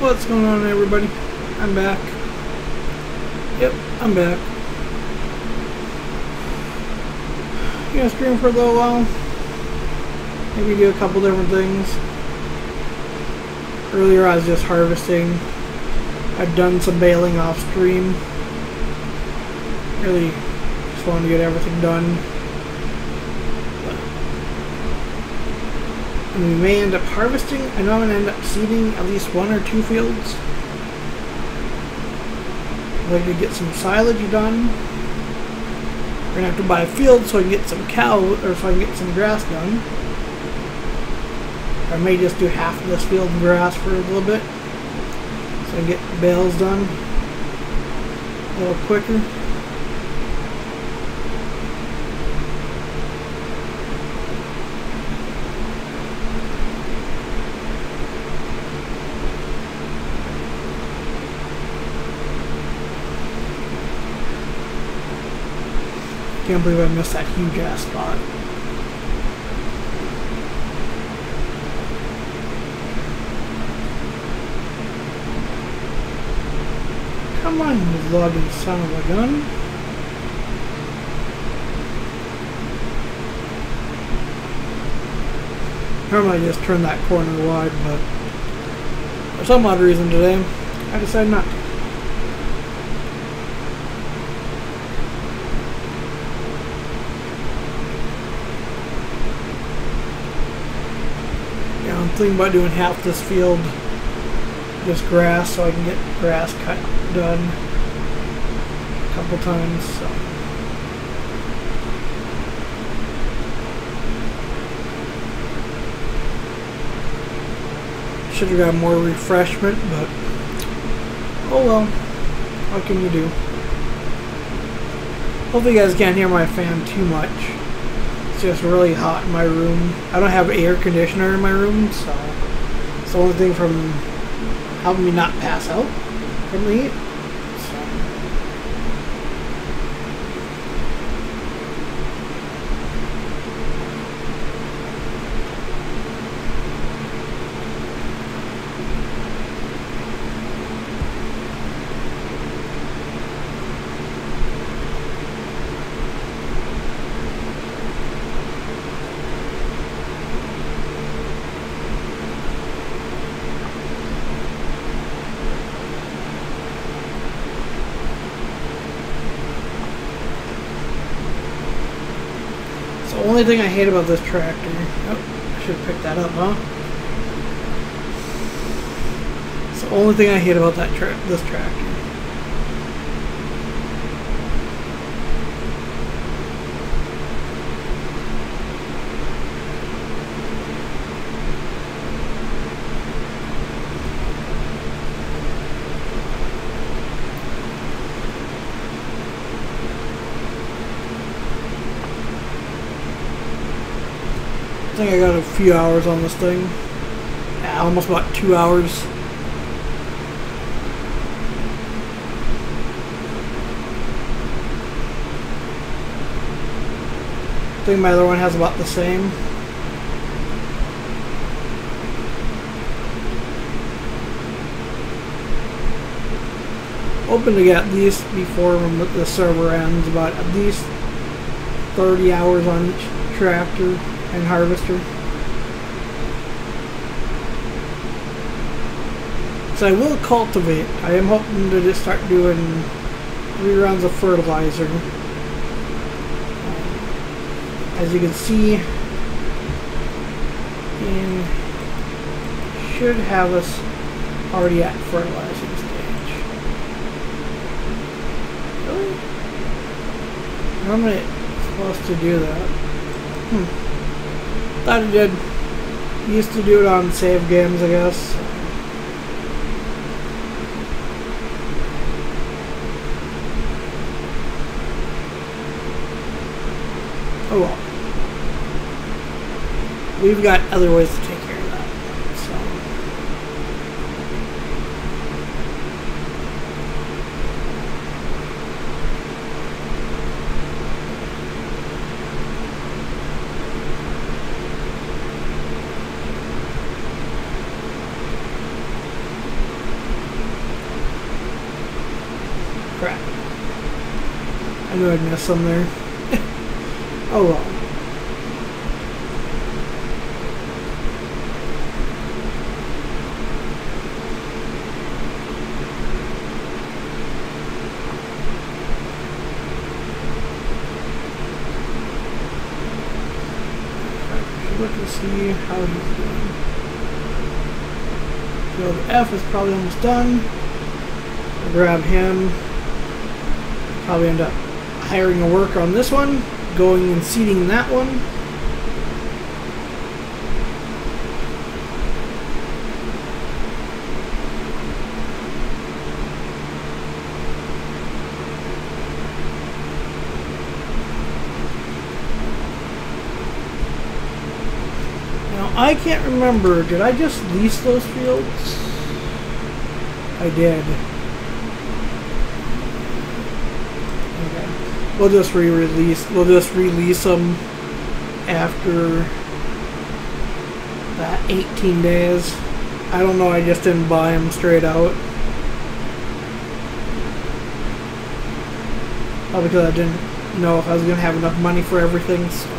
What's going on, everybody? I'm back. Yep, I'm back. Gonna stream for a little while. Maybe do a couple different things. Earlier I was just harvesting. I've done some baling off stream. Really just wanted to get everything done. And we may end up harvesting. I know I'm going to end up seeding at least 1 or 2 fields. I'd like to get some silage done. We're going to have to buy a field so I can get some cows, or so I can get some grass done. I may just do half of this field of grass for a little bit, so I can get bales done a little quicker. Can't believe I missed that huge ass spot. Come on, you logging son of a gun. Normally I just turn that corner wide, but for some odd reason today, I decided not to. I'm thinking about doing half this field just grass so I can get grass cut done a couple times. So. Should have got more refreshment, but oh well, what can you do? Hopefully you guys can't hear my fan too much. It's just really hot in my room. I don't have air conditioner in my room, so it's the only thing from helping me not pass out from the heat. The only thing I hate about this tractor, oh, I should have picked that up, huh? It's the only thing I hate about this tractor. I think I got a few hours on this thing. Yeah, almost about 2 hours. I think my other one has about the same. Hoping to get at least before the server ends, about at least 30 hours on each tractor and harvester. So I will cultivate. I am hoping to just start doing 3 rounds of fertilizer. As you can see, and should have us already at fertilizing stage. Really? How am I supposed to do that? Thought it did. Used to do it on save games, I guess. Oh well. We've got other ways to take care of that. knew I'd miss some there. Oh well. Look and see how he's doing. Field F is probably almost done. I'll grab him. Probably end up hiring a worker on this one, going and seeding that one. I can't remember, did I just lease those fields? I did. Okay. We'll just release them after that 18 days. I don't know, I just didn't buy them straight out. Probably because I didn't know if I was going to have enough money for everything. So.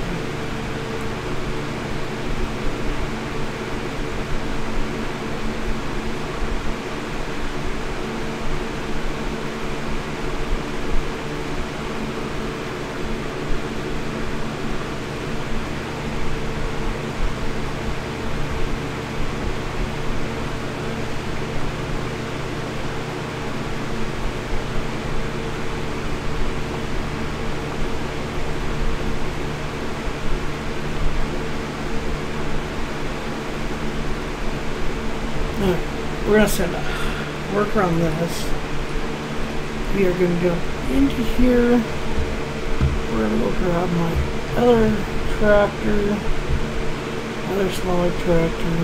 We're going to send a worker on this. We are going to go into here. We're going to go grab my other tractor, other smaller tractor.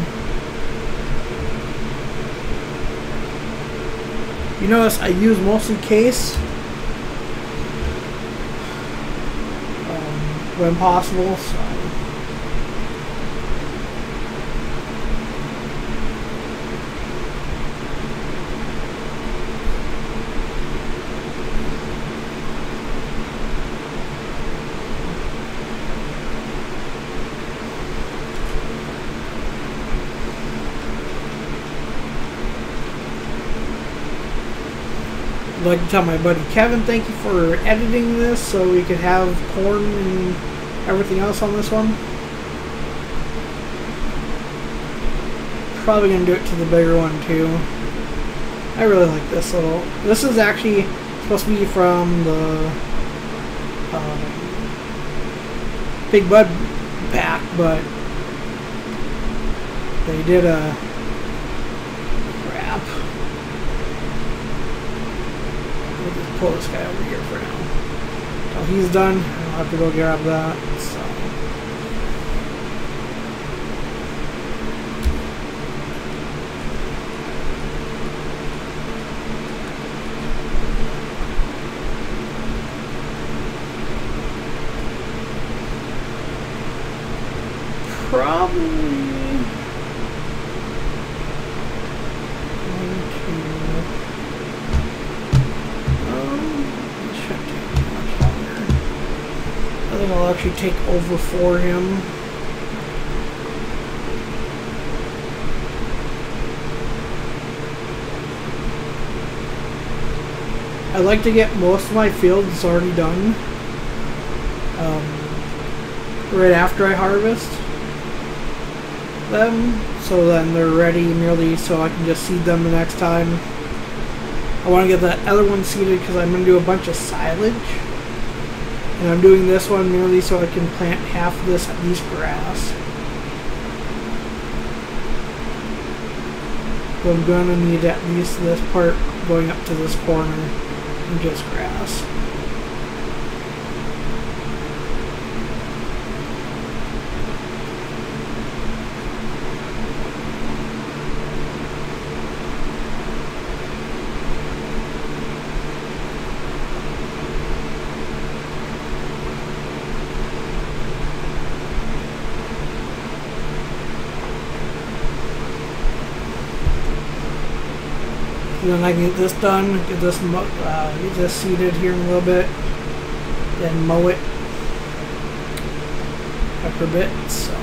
You notice I use mostly case when possible. So. I'd like to tell my buddy Kevin thank you for editing this so we could have corn and everything else on this one. Probably going to do it to the bigger one too. I really like this little... This is actually supposed to be from the Big Bud pack, but they did a... Pull this guy over here for now. Until he's done, I'll have to go grab that. So. Probably. I think I'll actually take over for him. I like to get most of my fields already done right after I harvest them, so then they're ready merely so I can just seed them the next time. I want to get that other one seeded because I'm going to do a bunch of silage. And I'm doing this one merely so I can plant half of this at least grass. So I'm going to need at least this part going up to this corner and just grass. And then I can get this done, get this seeded here in a little bit. then mow it after a bit. So.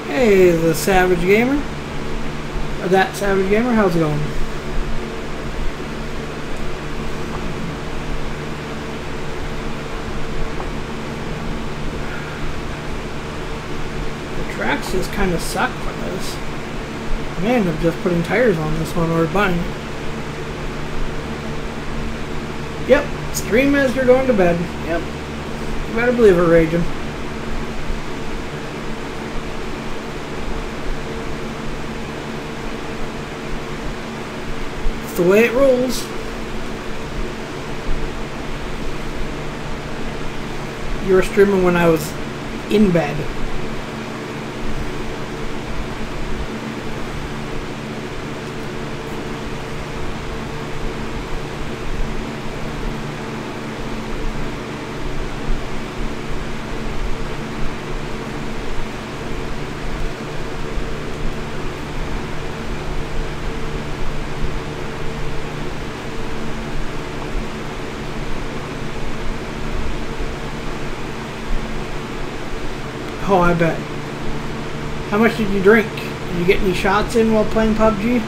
Hey, the Savage Gamer. That Savage Gamer, how's it going? The tracks just kind of suck for this. I may end up just putting tires on this one or buying it. Yep, stream as you're going to bed. Yep, you better believe it, Raging. The way it rolls. You were streaming when I was in bed. Oh, I bet. How much did you drink? Did you get any shots in while playing PUBG?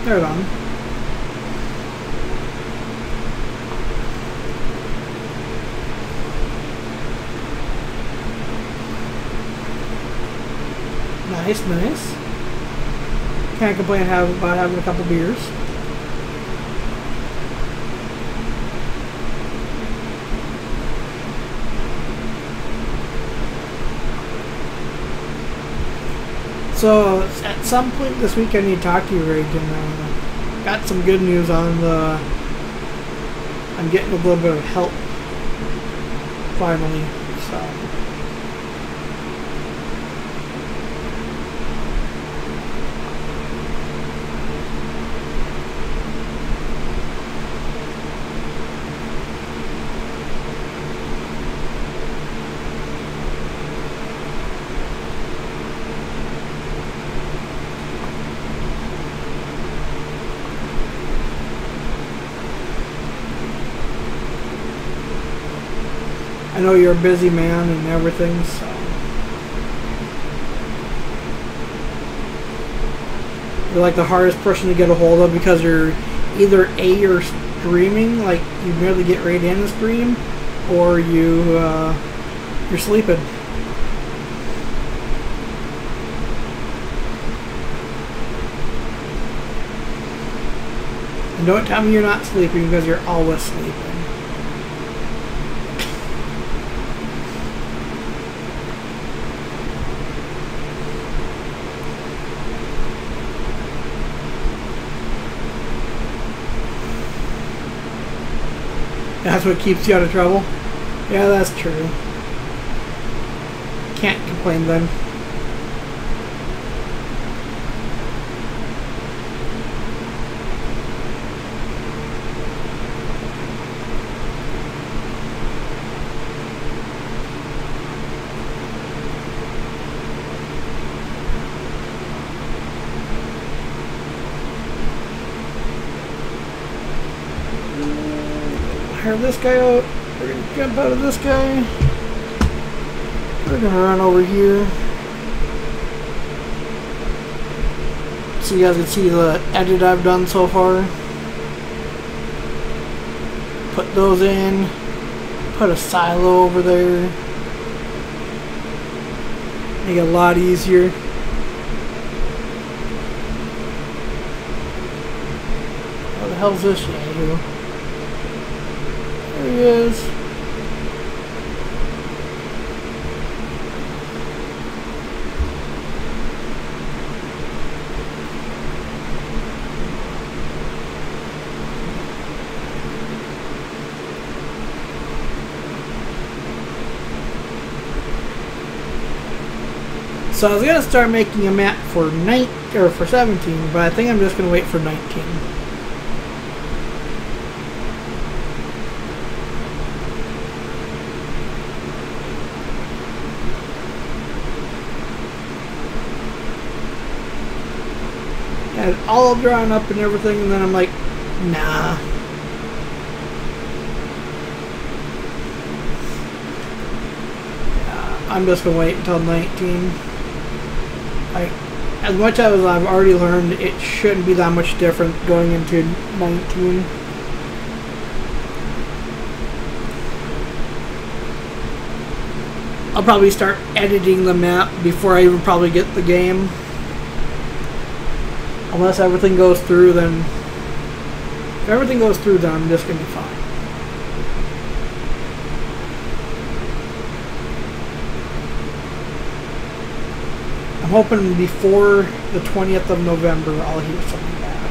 There it on. Nice, nice. Can't complain about having a couple beers. So at some point this week I need to talk to you, Rage, and got some good news on the... I'm getting a little bit of help finally, so... I know you're a busy man and everything, so... You're like the hardest person to get a hold of because you're either A, you're streaming, like you barely get right in the stream, or you're sleeping. And don't tell me you're not sleeping, because you're always sleeping. That's what keeps you out of trouble? Yeah, that's true. Can't complain then. Hire this guy out. We're gonna jump out of this guy. We're gonna run over here. So you guys can see the edit I've done so far. Put those in. Put a silo over there. Make it a lot easier. What the hell's this Yahoo? There he is. So I was gonna start making a map for 17, but I think I'm just gonna wait for 19. Had it all drawn up and everything, and then I'm like, nah. I'm just gonna wait until 19. Like, as much as I've already learned, it shouldn't be that much different going into 19. I'll probably start editing the map before I even probably get the game. Unless everything goes through, then if everything goes through, then I'm just gonna be fine. I'm hoping before the 20th of November I'll hear something back.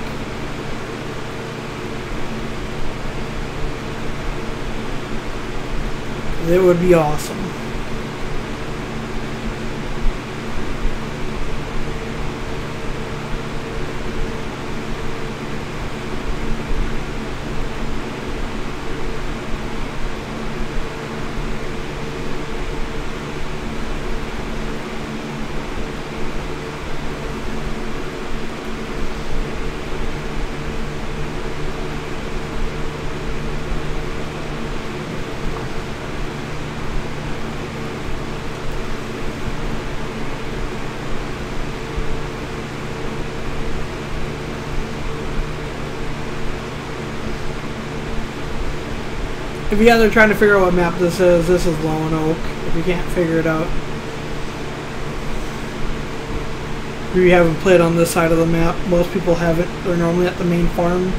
It would be awesome. If you guys are trying to figure out what map this is Lone Oak. If you can't figure it out. If you haven't played on this side of the map, most people haven't. They're normally at the main farm.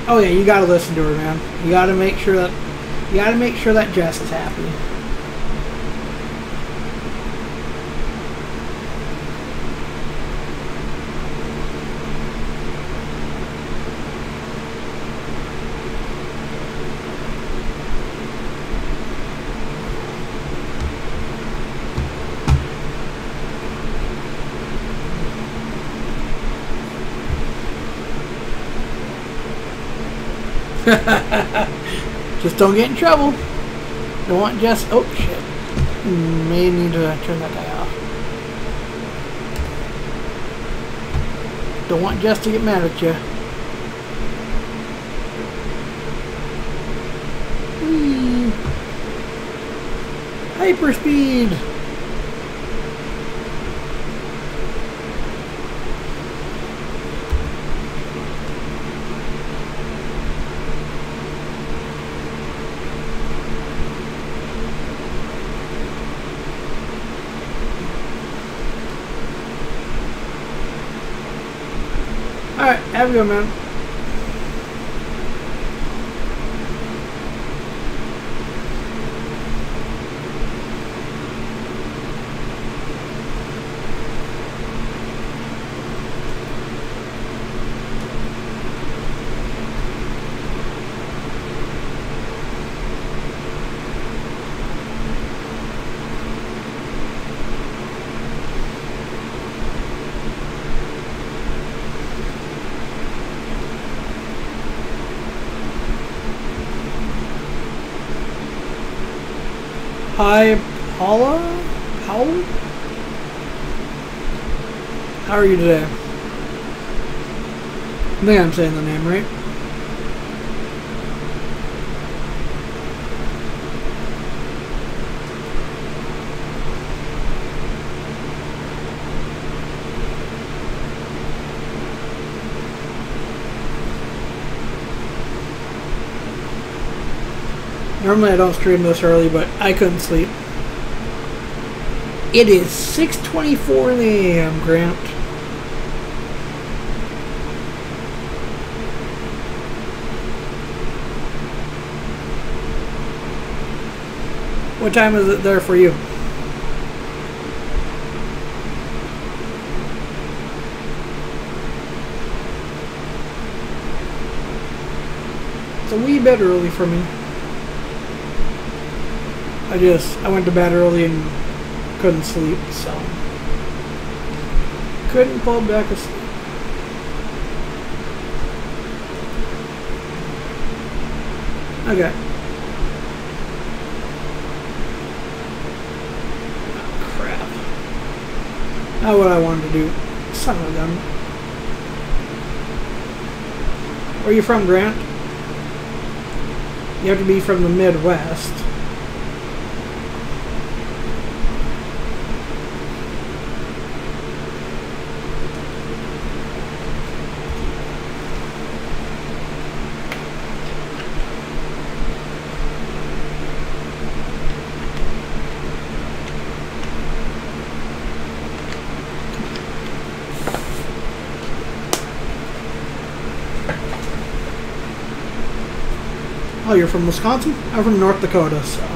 Oh yeah, you gotta listen to her, man. You gotta make sure that Jess is happy. Just don't get in trouble. Don't want Jess. Oh shit. May need to turn that guy off. Don't want Jess to get mad at you. Whee! Hyperspeed! Alright, have a good man. Hi, Paula? Powell? How are you today? I think I'm saying the name right. Normally I don't stream this early, but I couldn't sleep. It is 6:24 in the AM, Grant. What time is it there for you? It's a wee bit early for me. I went to bed early and couldn't sleep, so couldn't fall back asleep. Okay. Oh, crap. Not what I wanted to do. Son of a gun. Where are you from, Grant? You have to be from the Midwest. Oh, you're from Wisconsin? I'm from North Dakota, so.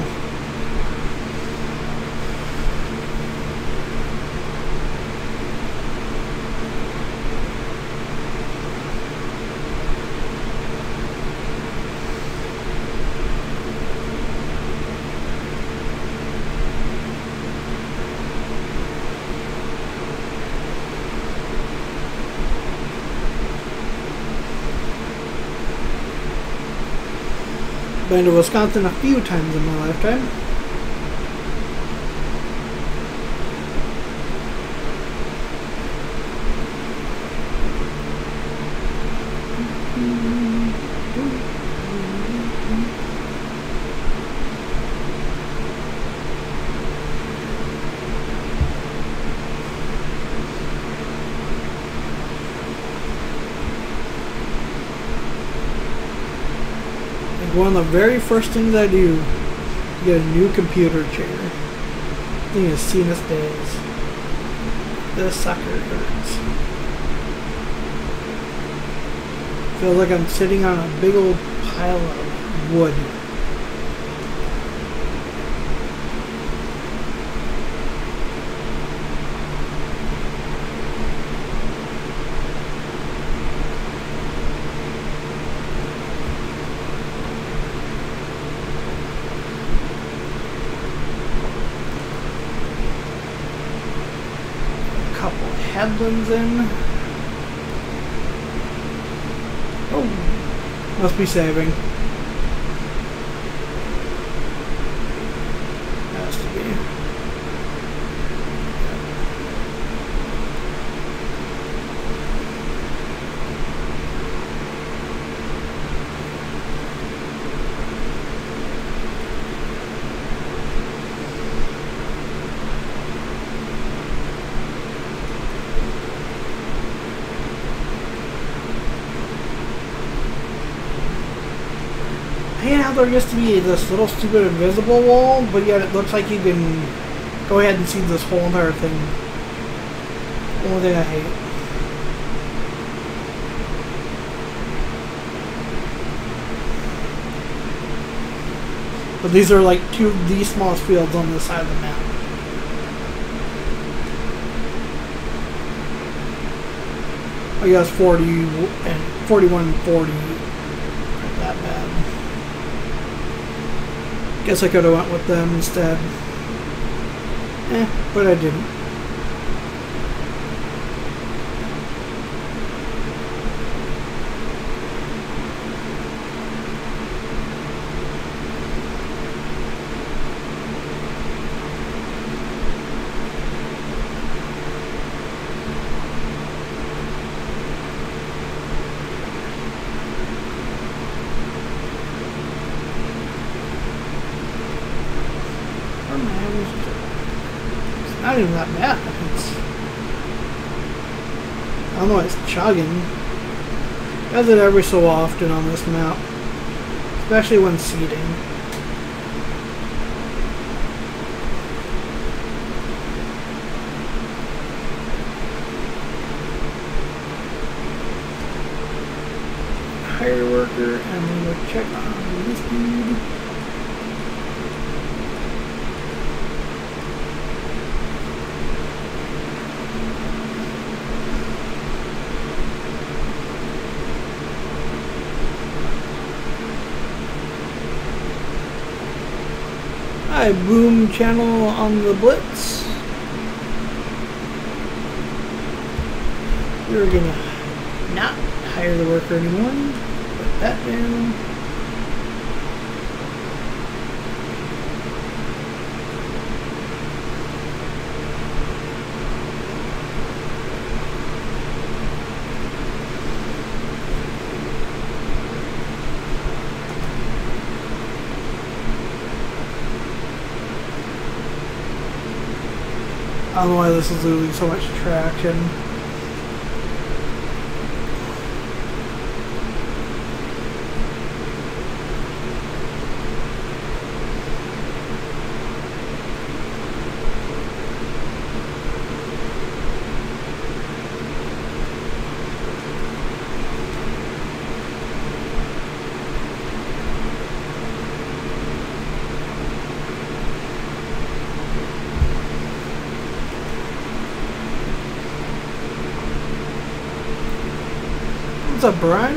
Been to Wisconsin a few times in my lifetime. One of the very first things I do, get a new computer chair. Thing has seen its days. This sucker hurts. Feels like I'm sitting on a big old pile of wood. Headlands in. Oh, must be saving. Has to be. hate how there used to be this little stupid invisible wall, but yet it looks like you can go ahead and see this whole entire thing. Only thing I hate. But these are like two of the smallest fields on this side of the map. I guess 40 and 41 and 40 aren't that bad. Guess I could have went with them instead. But I didn't. Not even that bad. I don't know why it's chugging. Does it every so often on this map, especially when seeding. Hire worker, and then we'll check on this dude. Hi, boom channel on the blitz. We're gonna not hire the worker anymore. Put that down. I don't know why this is losing so much traction. What's up, Brian?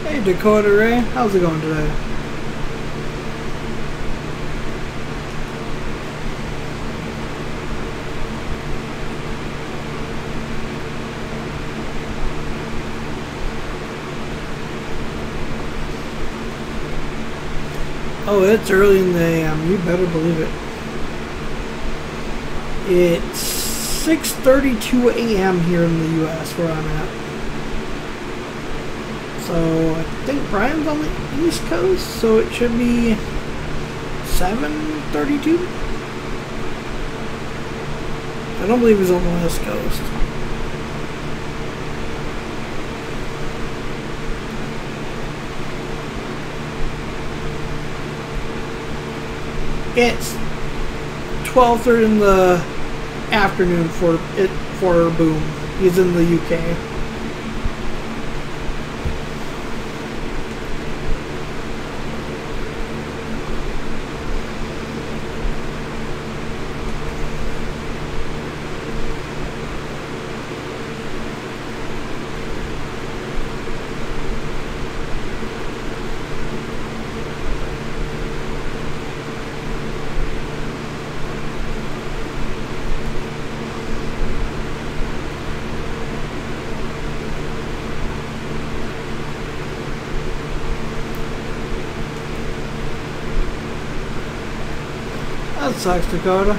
Hey, Dakota Ray, how's it going today? Oh, it's early in the AM. You better believe it. It's 6:32 AM here in the US where I'm at. So I think Brian's on the East Coast, so it should be 7:32. I don't believe he's on the West Coast. It's 12:30 in the afternoon for Boom. He's in the UK. That sucks, Dakota.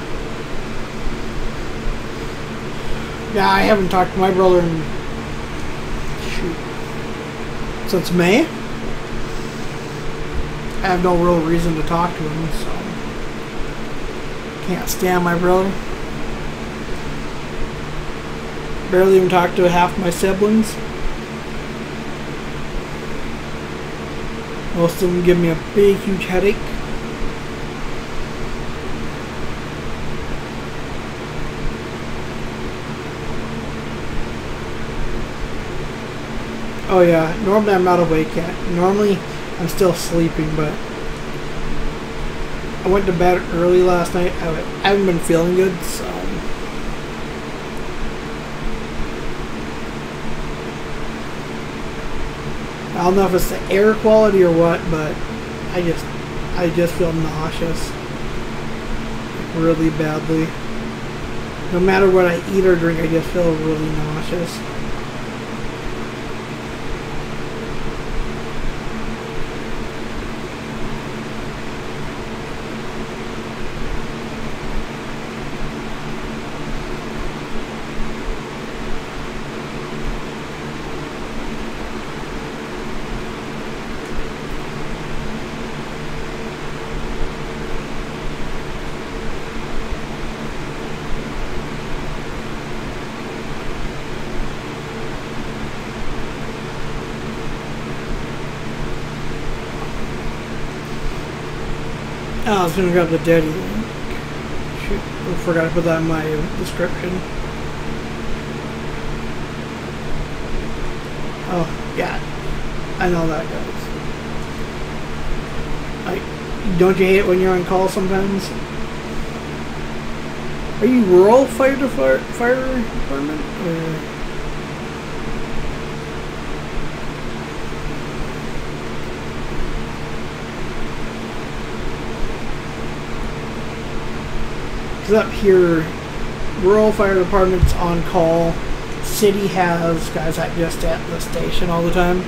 Yeah, I haven't talked to my brother in since May. I have no real reason to talk to him, so can't stand my brother. Barely even talk to half my siblings. Most of them give me a big, huge headache. Oh yeah, normally I'm not awake yet. Normally I'm still sleeping, but I went to bed early last night. I haven't been feeling good, so I don't know if it's the air quality or what, but I just feel nauseous really badly. No matter what I eat or drink, I just feel really nauseous. Oh, I was gonna grab the Dedi link. Shoot, I forgot to put that in my description. Oh, yeah. I know that, guys. Don't you hate it when you're on call sometimes? Are you rural fire department? Or up here, rural fire department's on call. City has guys that just at the station all the time.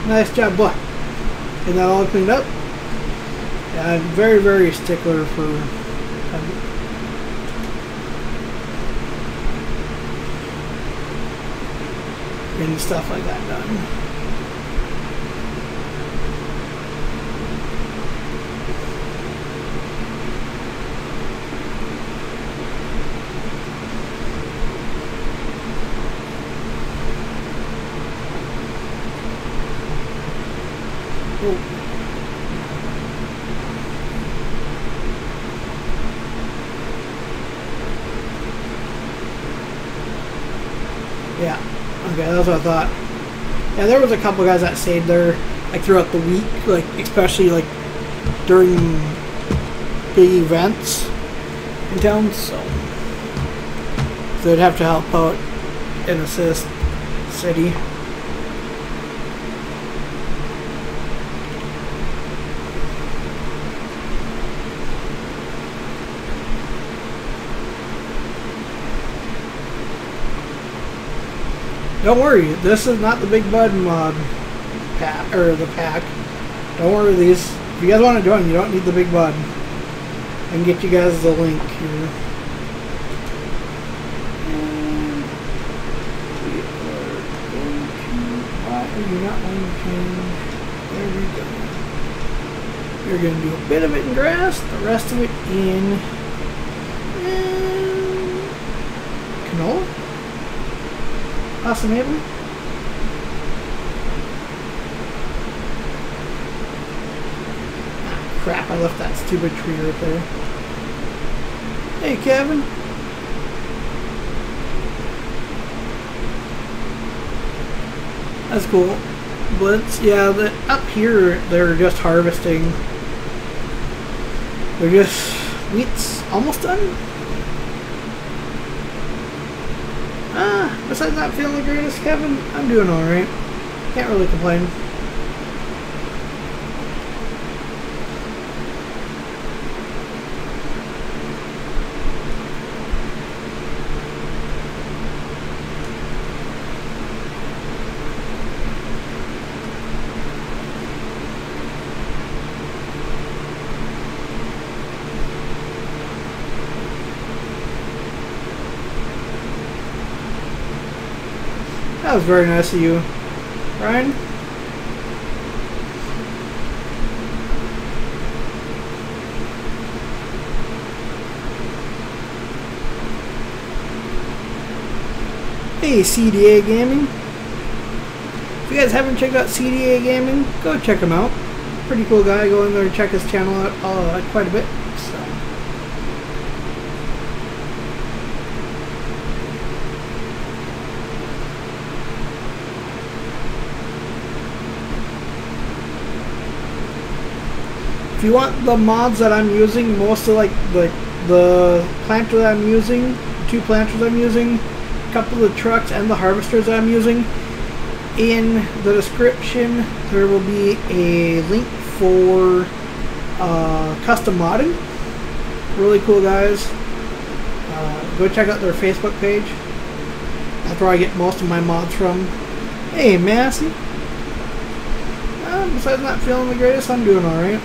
Nice job, boy. Getting that all cleaned up. Yeah, I'm very, very stickler for getting stuff like that done. Yeah, okay, that's what I thought. Yeah, there was a couple guys that stayed there like throughout the week, like especially like during big events in town, so they'd have to help out and assist City. Don't worry, this is not the Big Bud mod pack, or the pack. Don't worry, these. If you guys want to join, you don't need the Big Bud. I can get you guys the link here. And we are going to. Why are you not going to change? There we go. You're going to do a bit of it in grass, the rest of it in canola. Awesome, maybe. Ah, crap, I left that stupid tree right there. Hey, Kevin. That's cool. Blitz, yeah, up here, they're just harvesting. They're just, wheat's almost done. Besides not feeling the greatest, Kevin, I'm doing alright. Can't really complain. That was very nice of you, Ryan. Hey, CDA Gaming. If you guys haven't checked out CDA Gaming, go check him out. Pretty cool guy. Go in there and check his channel out quite a bit. So. If you want the mods that I'm using, mostly like the planter that I'm using, 2 planters I'm using, a couple of the trucks and the harvesters that I'm using, in the description there will be a link for custom modding. Really cool guys. Go check out their Facebook page. That's where I get most of my mods from. Hey Massey. Besides not feeling the greatest, I'm doing alright.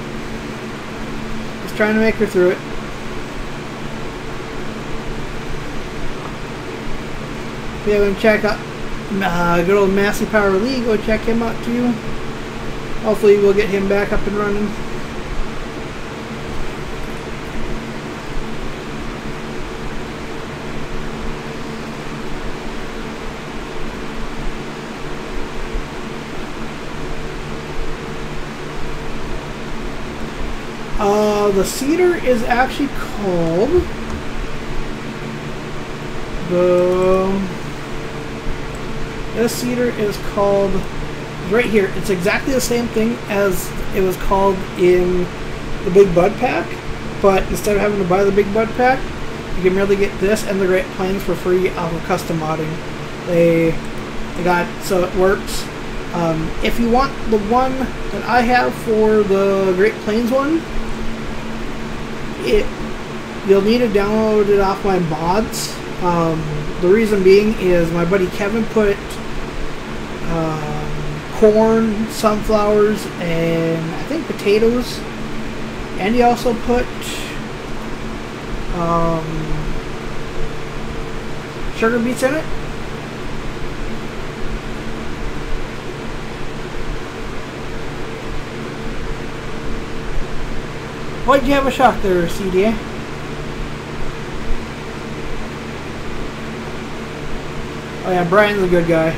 Just trying to make her through it. If you haven't checked out good old Massey Power League, go check him out too. Hopefully we'll get him back up and running. The cedar is actually called this cedar is called right here. It's exactly the same thing as it was called in the Big Bud Pack, but instead of having to buy the Big Bud Pack, you can merely get this and the Great Plains for free off of custom modding. They got so it works. If you want the one that I have for the Great Plains one, you'll need to download it off my mods. The reason being is my buddy Kevin put corn, sunflowers, and I think potatoes, and he also put sugar beets in it. Why'd you have a shock there, CDA? Oh yeah, Brian's a good guy.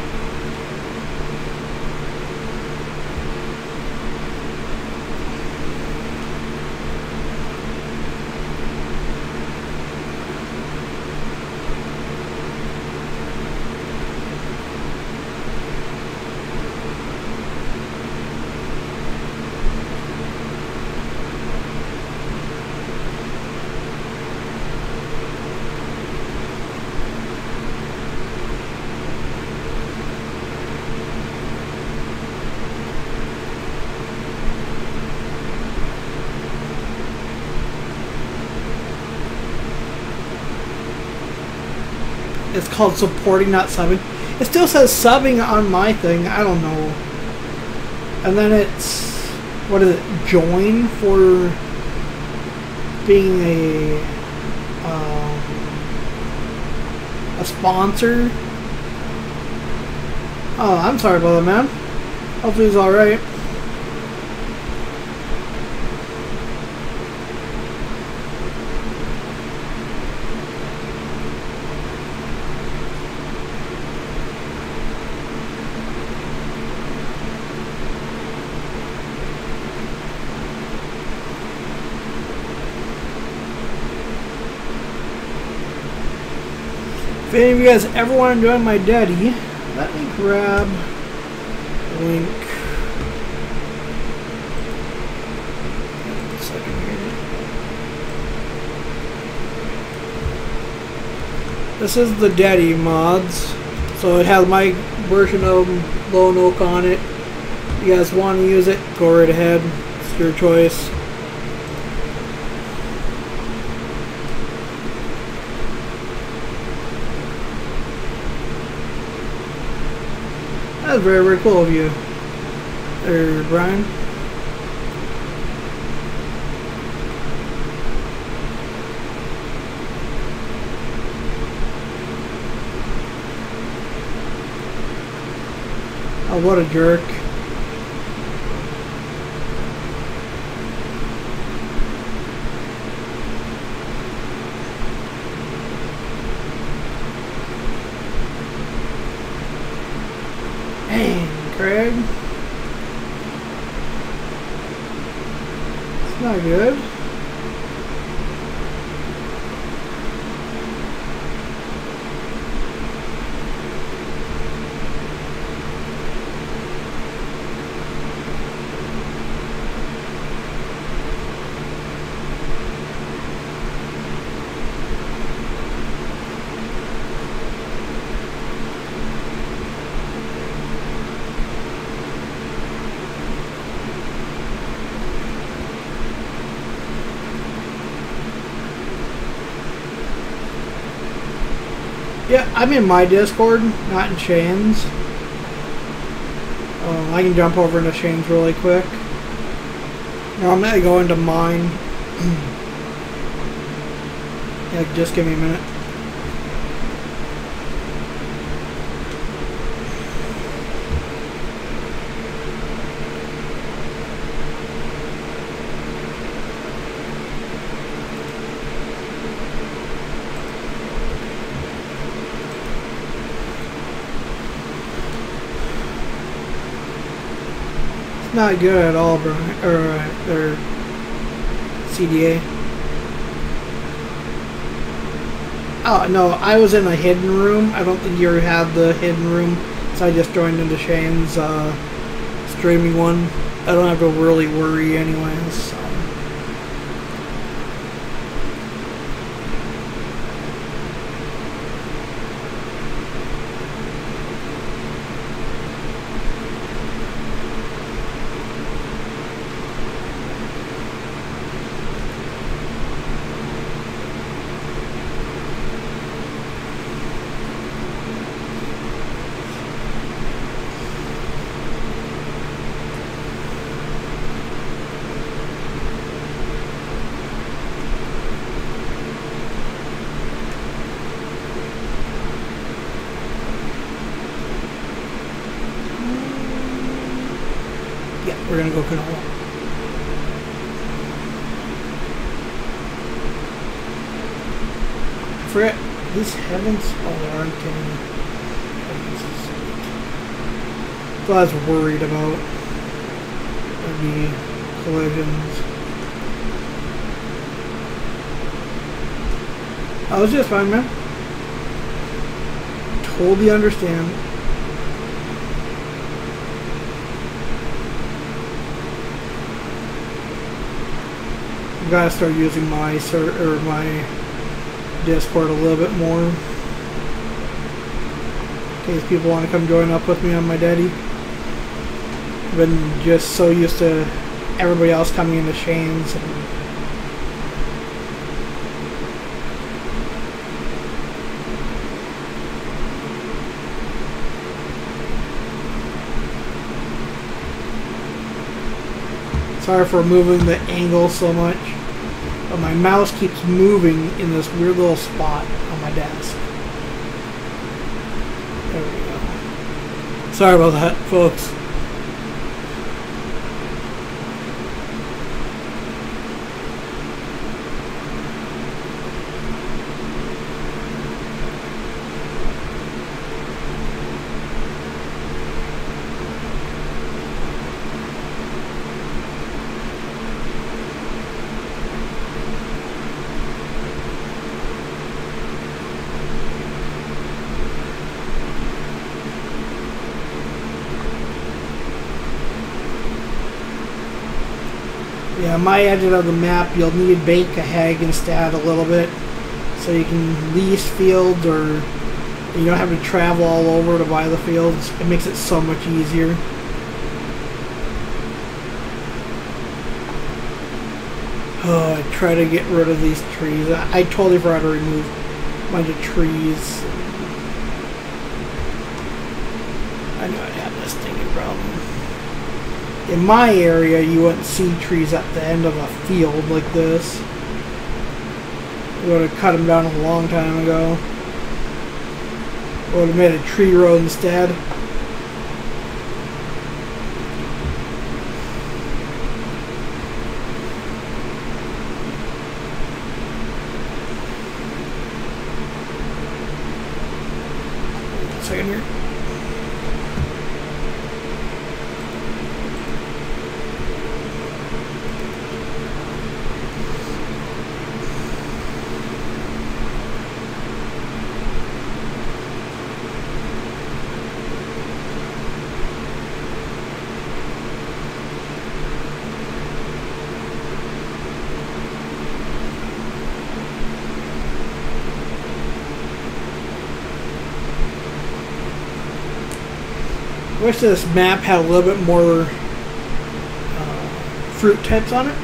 It's called supporting, not subbing. It still says subbing on my thing. I don't know. And then it's, what is it? Join for being a sponsor. Oh, I'm sorry about that, man. Hopefully he's alright. If any of you guys ever want to join my Dedi, let me grab the link. A second here. This is the Dedi mods, so it has my version of Lone Oak on it. If you guys want to use it, go right ahead. It's your choice. That's very, very cool of you there, Brian. Oh, what a jerk. Dang, Craig. It's not good. Yeah, I'm in my Discord, not in Shane's. I can jump over into Shane's really quick. Now I'm gonna go into mine. Yeah, just give me a minute. Not good at all, bro. Or CDA. Oh no, I was in a hidden room. I don't think you had the hidden room, so I just joined into Shane's streaming one. I don't have to really worry anyways. So. We're gonna go canola. I forget these heavens. Oh, there aren't any. So I was worried about would be collisions. I was just fine, man. Totally understand. I've got to start using my my Discord a little bit more in case people want to come join up with me on my Dedi. I've been just so used to everybody else coming into Shane's. Sorry for moving the angle so much, but my mouse keeps moving in this weird little spot on my desk. There we go. Sorry about that, folks. Yeah, my edge of the map, you'll need to bank ahead instead a little bit, so you can lease fields, or you don't have to travel all over to buy the fields. It makes it so much easier. Oh, I try to get rid of these trees. I totally forgot to remove a bunch of trees. I knew I'd have this stinking problem. In my area, you wouldn't see trees at the end of a field like this. We would have cut them down a long time ago. We would have made a tree road instead. Wish this map had a little bit more fruit types on it.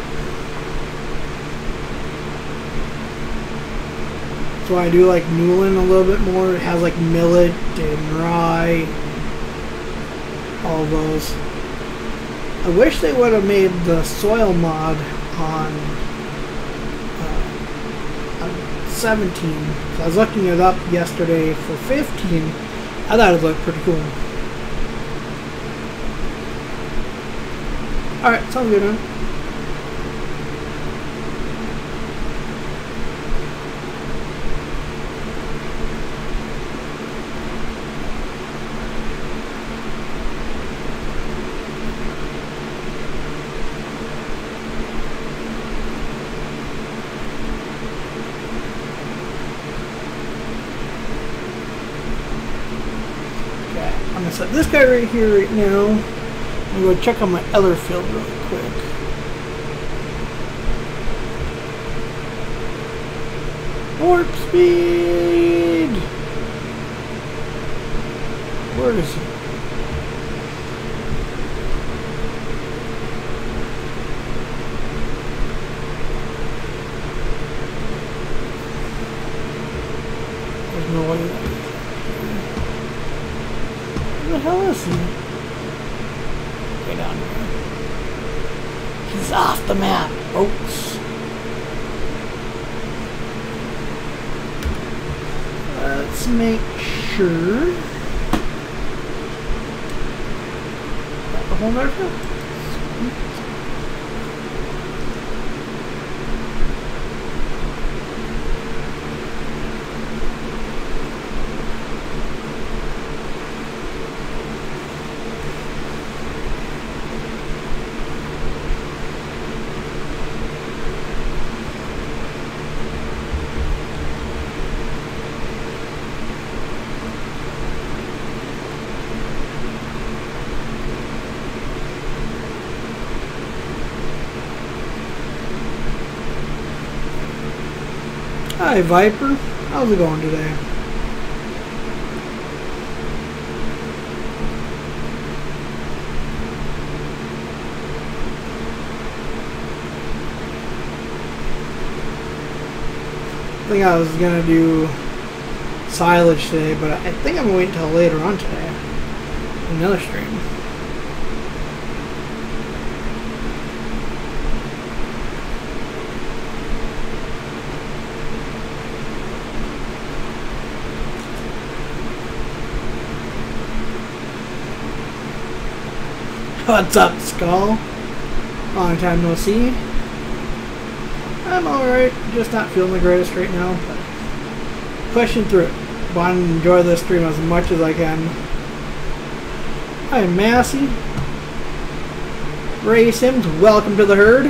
So I do like Newland a little bit more. It has like millet and rye, all those. I wish they would have made the soil mod on 17. I was looking it up yesterday for 15. I thought it looked pretty cool. Alright, sounds good, man. I'm gonna set this guy right here right now. I'm gonna go check on my other field really quick. Warp speed! Where is he? There's no way. Where the hell is he? Way down here. He's off the map, folks. Let's make sure. Got the whole airfield? Sweet. Hi Viper, how's it going today? I think I was gonna do silage today, but I think I'm gonna wait until later on today. Another stream. What's up, Skull? Long time no see. I'm alright, just not feeling the greatest right now, but pushing through it. Want to enjoy this stream as much as I can. Hi, Massey. Ray Sims, welcome to the herd.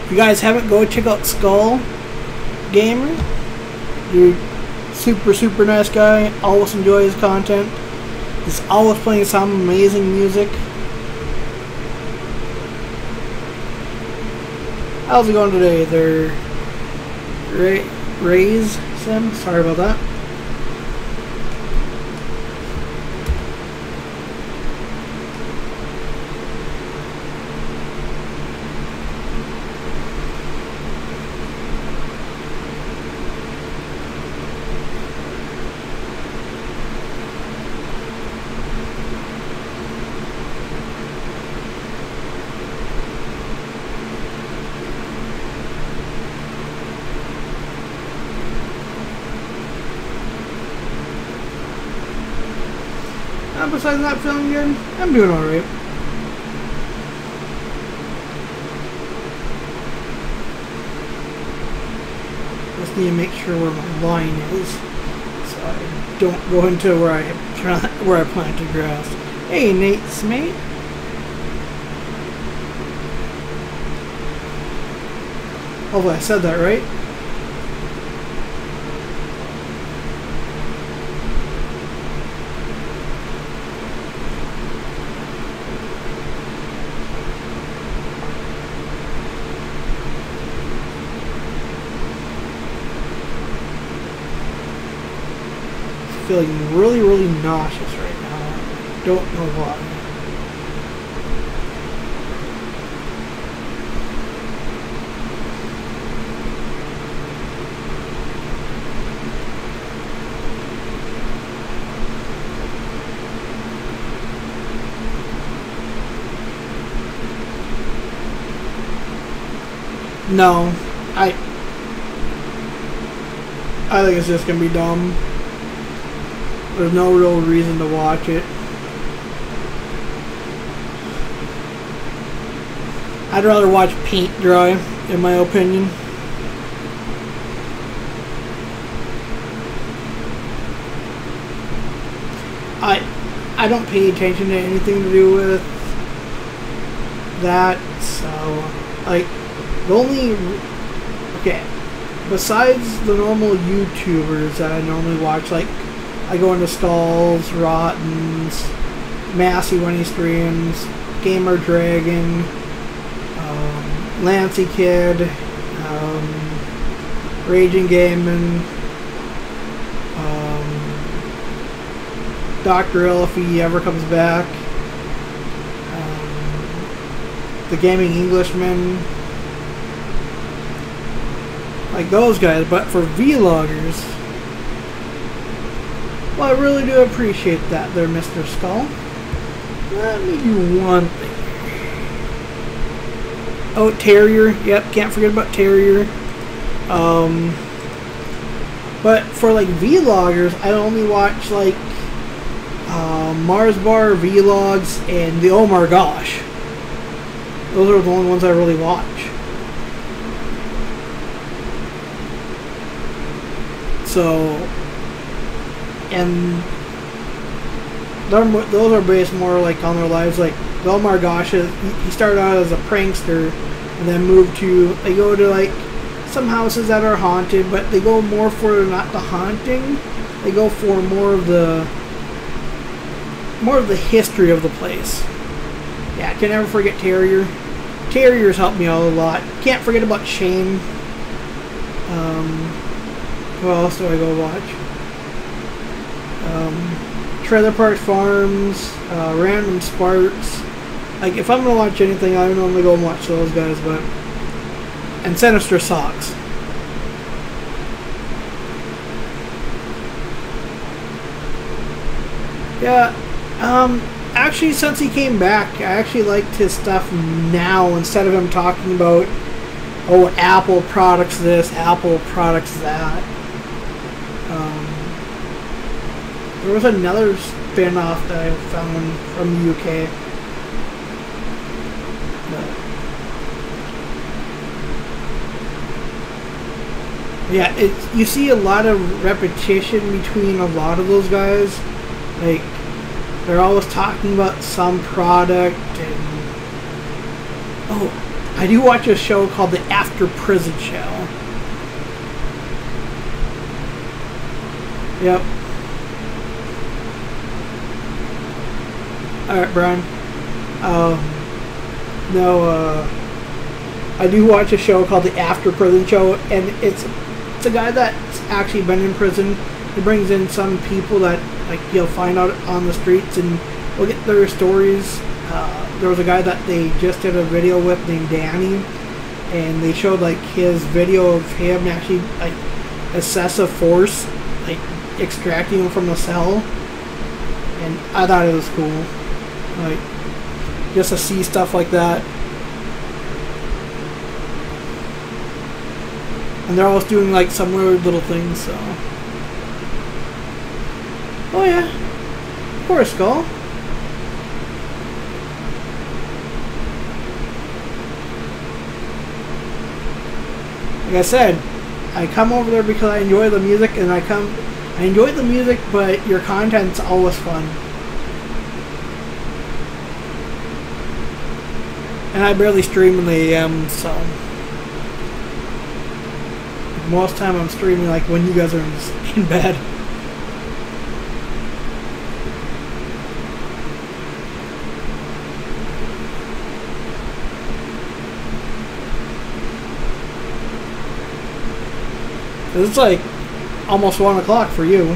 If you guys haven't, go check out Skull Gamer. Dude, super nice guy. Always enjoy his content. He's always playing some amazing music. How's it going today there, Ray's Sim? Sorry about that. Besides not feeling good, I'm doing alright. Just need to make sure where my line is, so I don't go into where I planted grass. Hey, Nate's mate. Hopefully I said that right. feeling really, really nauseous right now. Don't know why. No, I think it's just gonna be dumb. There's no real reason to watch it. I'd rather watch paint dry, in my opinion. I don't pay attention to anything to do with that, so like the only besides the normal YouTubers that I normally watch, like I go into Skulls, Rottens, Massey when he streams, Gamer Dragon, Lancey Kid, Raging Gamin, Dr. Ill if he ever comes back, the Gaming Englishman, like those guys. But for vloggers, well, I really do appreciate that there, Mr. Skull. Let me do one thing. Oh, Terrier. Yep, can't forget about Terrier. But for like vloggers, I only watch like Mars Bar vlogs and the Oh My Gosh. Those are the only ones I really watch. So, and those are based more like on their lives. Like Oh My Gosh, he started out as a prankster and then moved to, they go to like some houses that are haunted, but they go more for not the haunting, they go for more of the history of the place. Yeah, I can never forget Terrier. Terrier's helped me out a lot. Can't forget about Shane. Who else do I go watch? Trailer Park Farms, Random Sparks. Like, if I'm gonna watch anything, I normally go and watch those guys, but... And Sinister Socks. Yeah, actually, since he came back, I actually liked his stuff now, instead of him talking about, oh, Apple products this, Apple products that. There was another spin-off that I found from the UK. Yeah, you see a lot of repetition between a lot of those guys. Like, they're always talking about some product, and... Oh, I do watch a show called the After Prison Show. Yep. Alright, Brian. No, I do watch a show called the After Prison Show, and it's a guy that's actually been in prison. He brings in some people that, like, you'll find out on the streets, and we'll get their stories. There was a guy that they just did a video with named Danny, and they showed, like, his video of him actually, like, excessive force, like, extracting him from the cell, and I thought it was cool. Like, just to see stuff like that. And they're always doing, like, some weird little things, so... Oh yeah, poor Skull. Like I said, I come over there because I enjoy the music, and I enjoy the music, but your content's always fun. And I barely stream in the AM, so most time I'm streaming like when you guys are in bed. It's like almost 1 o'clock for you.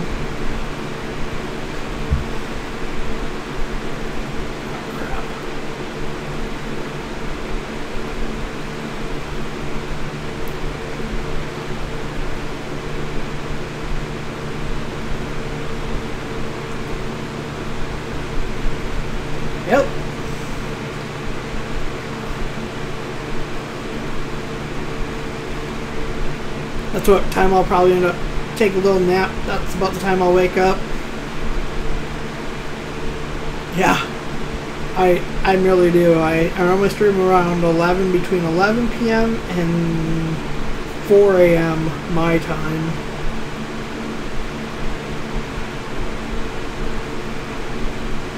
That's what time I'll probably end up take a little nap. That's about the time I'll wake up. Yeah, I really do. I normally stream around 11, between 11 p.m. and 4 a.m. my time.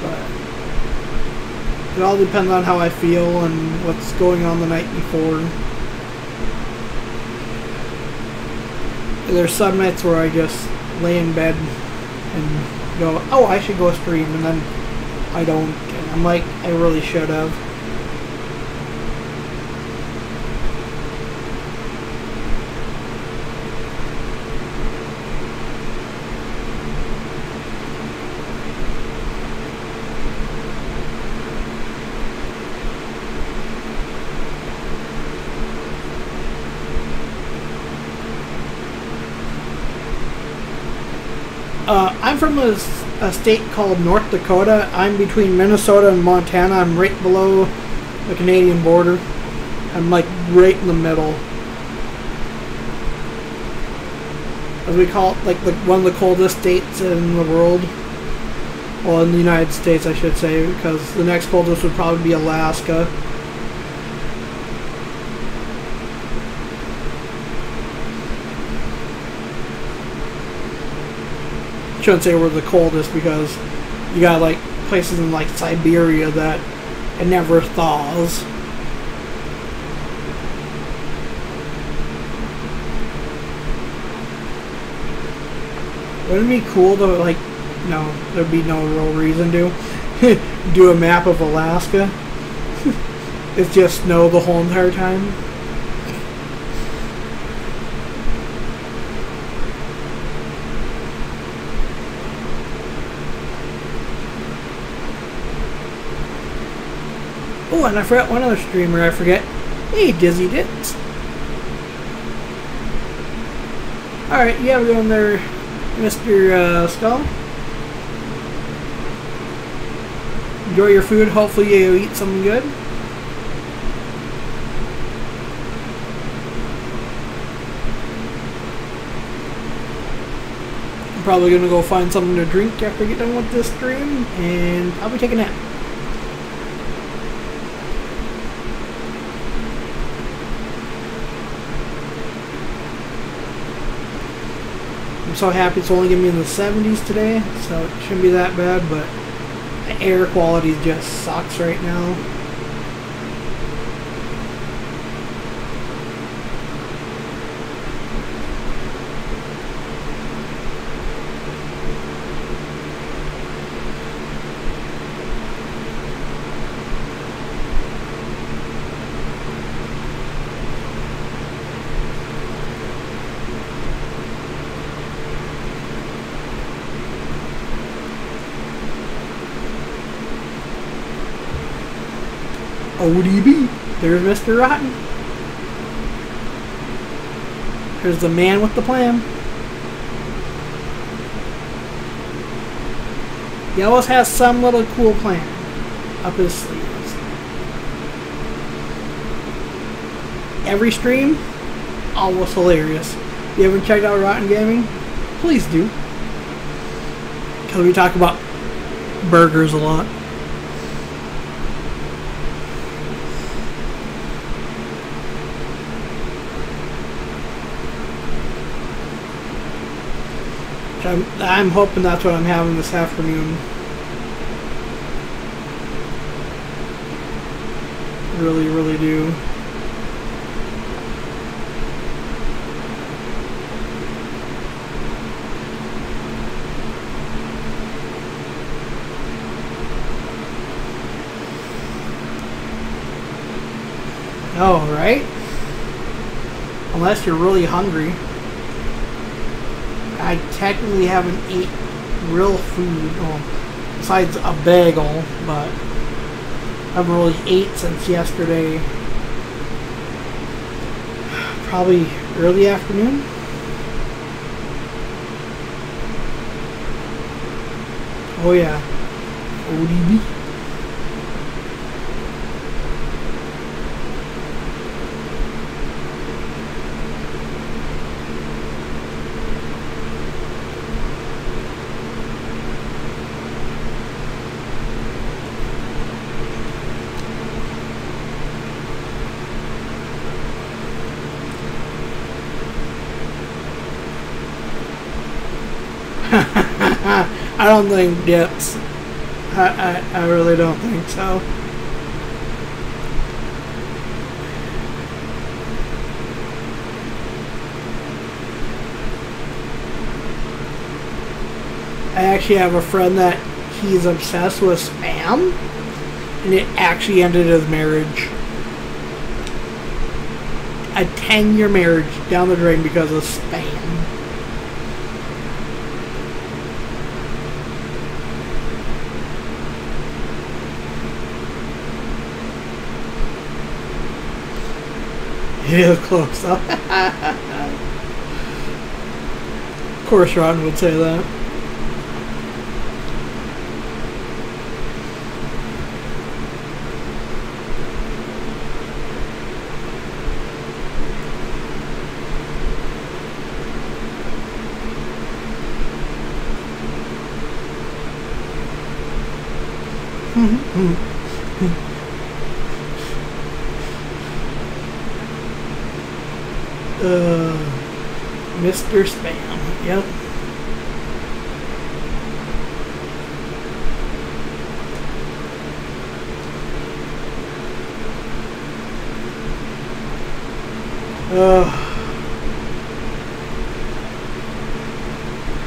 But it all depends on how I feel and what's going on the night before. There's some nights where I just lay in bed and go, oh, I should go stream, and then I don't, and I'm like, I really should have. I'm from a state called North Dakota. I'm between Minnesota and Montana. I'm right below the Canadian border. I'm like right in the middle. As we call it, like one of the coldest states in the world. Well, in the United States, I should say, because the next coldest would probably be Alaska. Shouldn't say we're the coldest because you got like places in like Siberia that it never thaws. Wouldn't it be cool to like, no, there'd be no real reason to do a map of Alaska. It's just snow the whole entire time. Oh, and I forgot one other streamer. I forget. Hey, Dizzy Dits. Alright, yeah, we're going there, Mr. Skull. Enjoy your food. Hopefully you eat something good. I'm probably going to go find something to drink after I get done with this stream, and I'll be taking a nap. I'm so happy it's only going to be in the 70s today, so it shouldn't be that bad, but the air quality just sucks right now. ODB. There's Mr. Rotten. Here's the man with the plan. He always has some little cool plan up his sleeves. Every stream, always hilarious. If you haven't checked out Rotten Gaming, please do. Because we talk about burgers a lot. I'm hoping that's what I'm having this afternoon. Really, really do. Oh, right? Unless you're really hungry. I technically haven't ate real food, well, besides a bagel, but I haven't really ate since yesterday. Probably early afternoon. Oh yeah, ODB. I don't think dips. I really don't think so. I actually have a friend that he's obsessed with spam, and it actually ended his marriage. A 10-year marriage down the drain because of spam. It is close up. Of course Ron would say that. Mr. Spam, yep.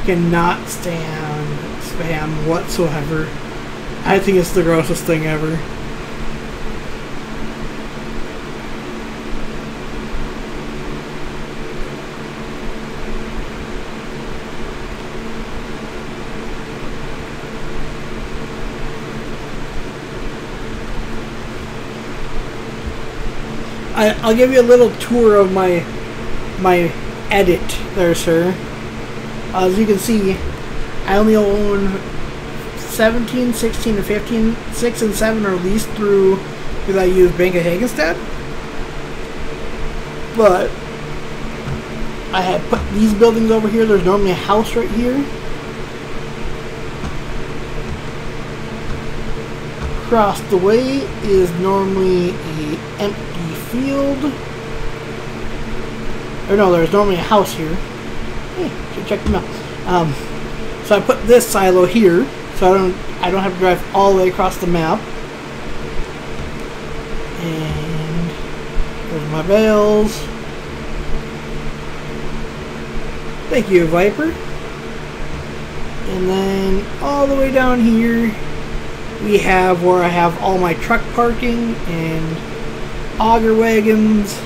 Cannot stand spam whatsoever. I think it's the grossest thing ever. I'll give you a little tour of my edit there, sir. As you can see, I only own 17, 16, and 15. 6 and 7 are leased through because I use Bank of Hagenstead. But I had put these buildings over here. There's normally a house right here. Across the way is normally an empty field. Or no, there's normally a house here. Hey, should check them out. So I put this silo here, so I don't have to drive all the way across the map. And there's my bales. Thank you, Viper. And then all the way down here, we have where I have all my truck parking and auger wagons.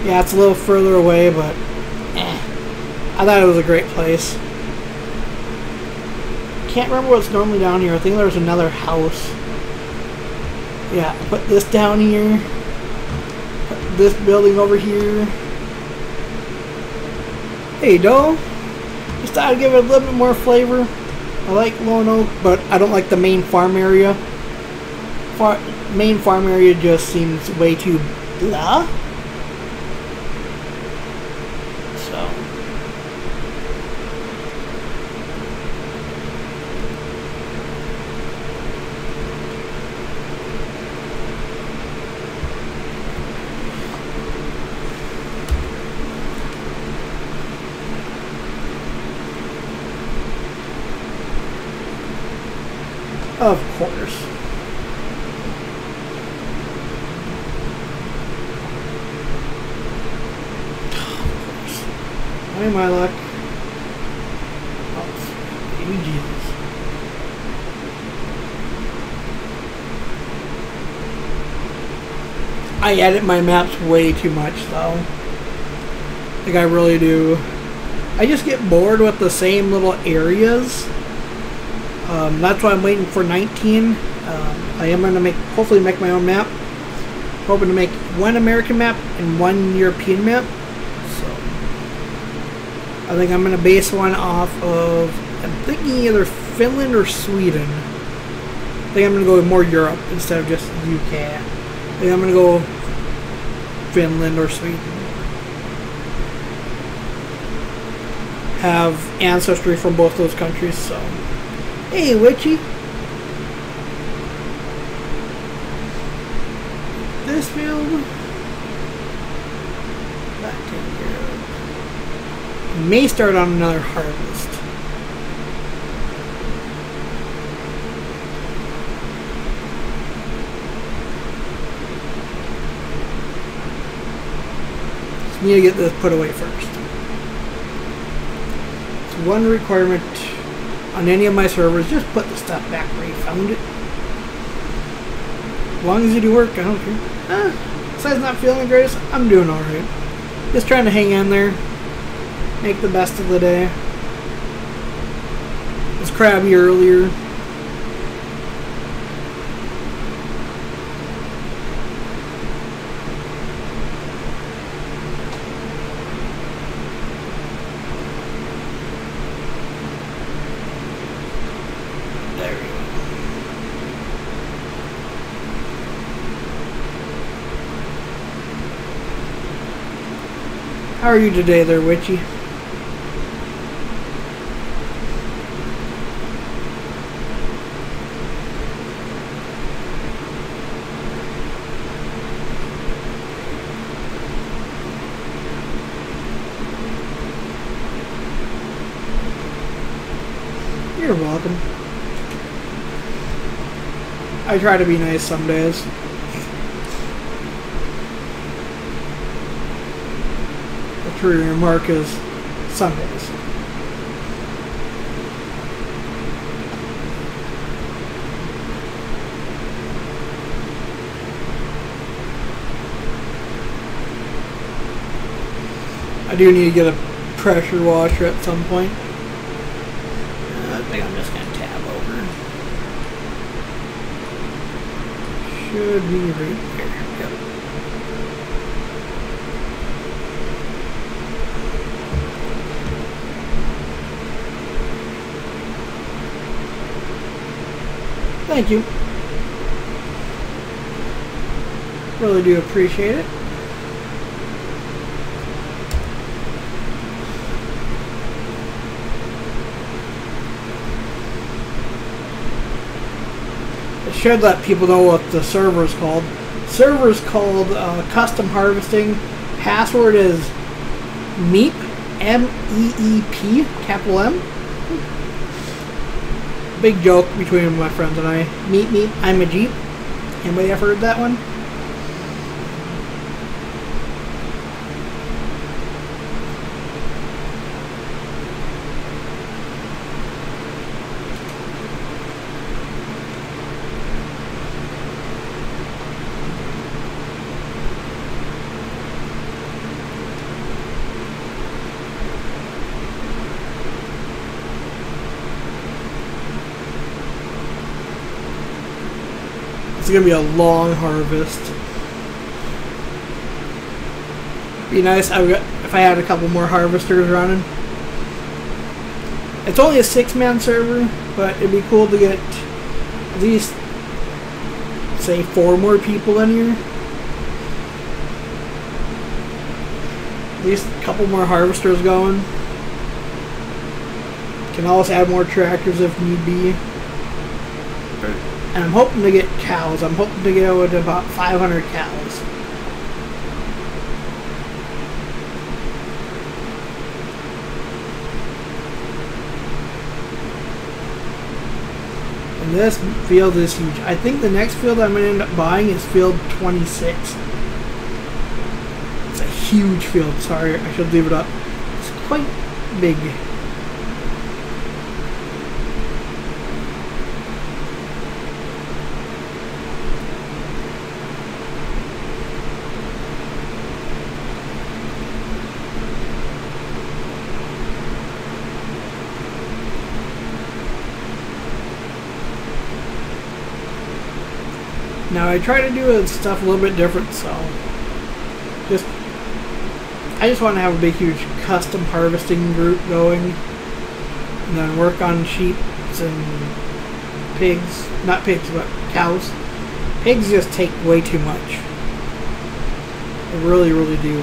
Yeah, it's a little further away, but I thought it was a great place. Can't remember what's normally down here. I think there's another house. Yeah, put this down here. Put this building over here. Hey, Doe. Just thought I'd give it a little bit more flavor. I like Lone Oak, but I don't like the main farm area. Main farm area just seems way too blah. So. Of course. Why am I luck? Oh, baby Jesus. I edit my maps way too much though. Like I really do. I just get bored with the same little areas. That's why I'm waiting for 19. I am going to hopefully make my own map. Hoping to make one American map and one European map. So I think I'm going to base one off of, I'm thinking either Finland or Sweden. I think I'm going to go with more Europe instead of just UK. I think I'm going to go Finland or Sweden. Have ancestry from both those countries, so. Hey, Witchy. This field. That taken care of. May start on another harvest. need to get this put away first. So one requirement on any of my servers, just put the stuff back where you found it. As long as you do work, I don't care. Besides not feeling the greatest, I'm doing alright. Just trying to hang in there. Make the best of the day. It was crabby earlier. How are you today there, Witchy? You're welcome. I try to be nice some days. True remark is Sundays. I do need to get a pressure washer at some point. I think I'm just going to tab over. Should be right there. Yep. Thank you. Really do appreciate it. I should let people know what the server is called. Server is called Custom Harvesting. Password is MEEP, M-E-E-P, capital M. Big joke between my friends and I. Meet me, I'm a Jeep. Anybody ever heard that one? It's gonna be a long harvest. Be nice if I had a couple more harvesters running. It's only a 6-man server, but it'd be cool to get at least, say, 4 more people in here. At least a couple more harvesters going. Can always add more tractors if need be. And I'm hoping to get cows. I'm hoping to get over to about 500 cows. And this field is huge. I think the next field I'm going to end up buying is field 26. It's a huge field. Sorry, I should leave it up. It's quite big. Now I try to do stuff a little bit different, so I just want to have a big huge custom harvesting group going, and then work on sheep and pigs, not pigs but cows. Pigs just take way too much. They really, really do.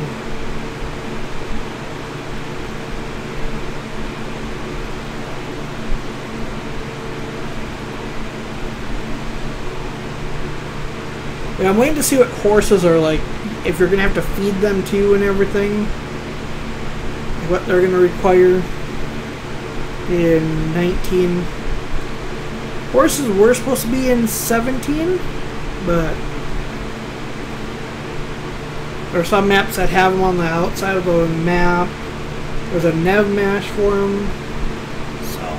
And I'm waiting to see what horses are like, if you're going to have to feed them too and everything. What they're going to require in 19. Horses were supposed to be in 17, but There's some maps that have them on the outside of the map. There's a nev mash for them. So.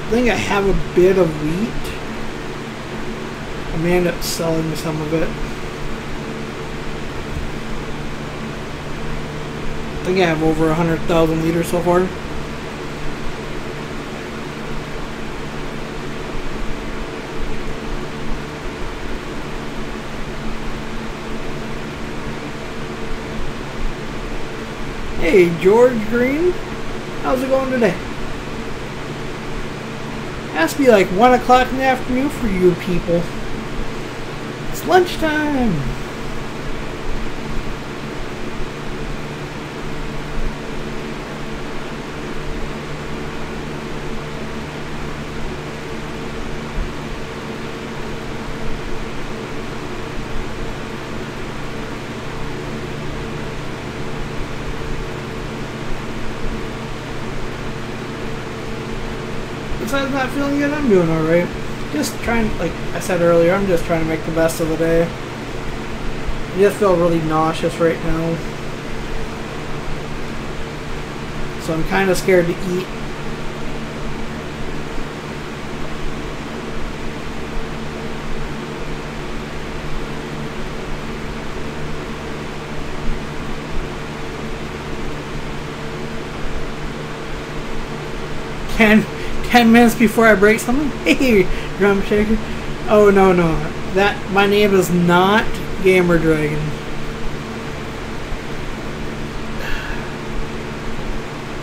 I think I have a bit of wheat. I may end up selling some of it. I think I have over 100,000 liters so far. Hey, George Green. How's it going today? It has to be like 1 o'clock in the afternoon for you people. It's lunchtime. Besides not feeling good, I'm doing alright. Just trying, like I said earlier, I'm just trying to make the best of the day. I just feel really nauseous right now. So I'm kind of scared to eat. Ten minutes before I break something? Hey, drum shaker. Oh, no. My name is not Gamer Dragon.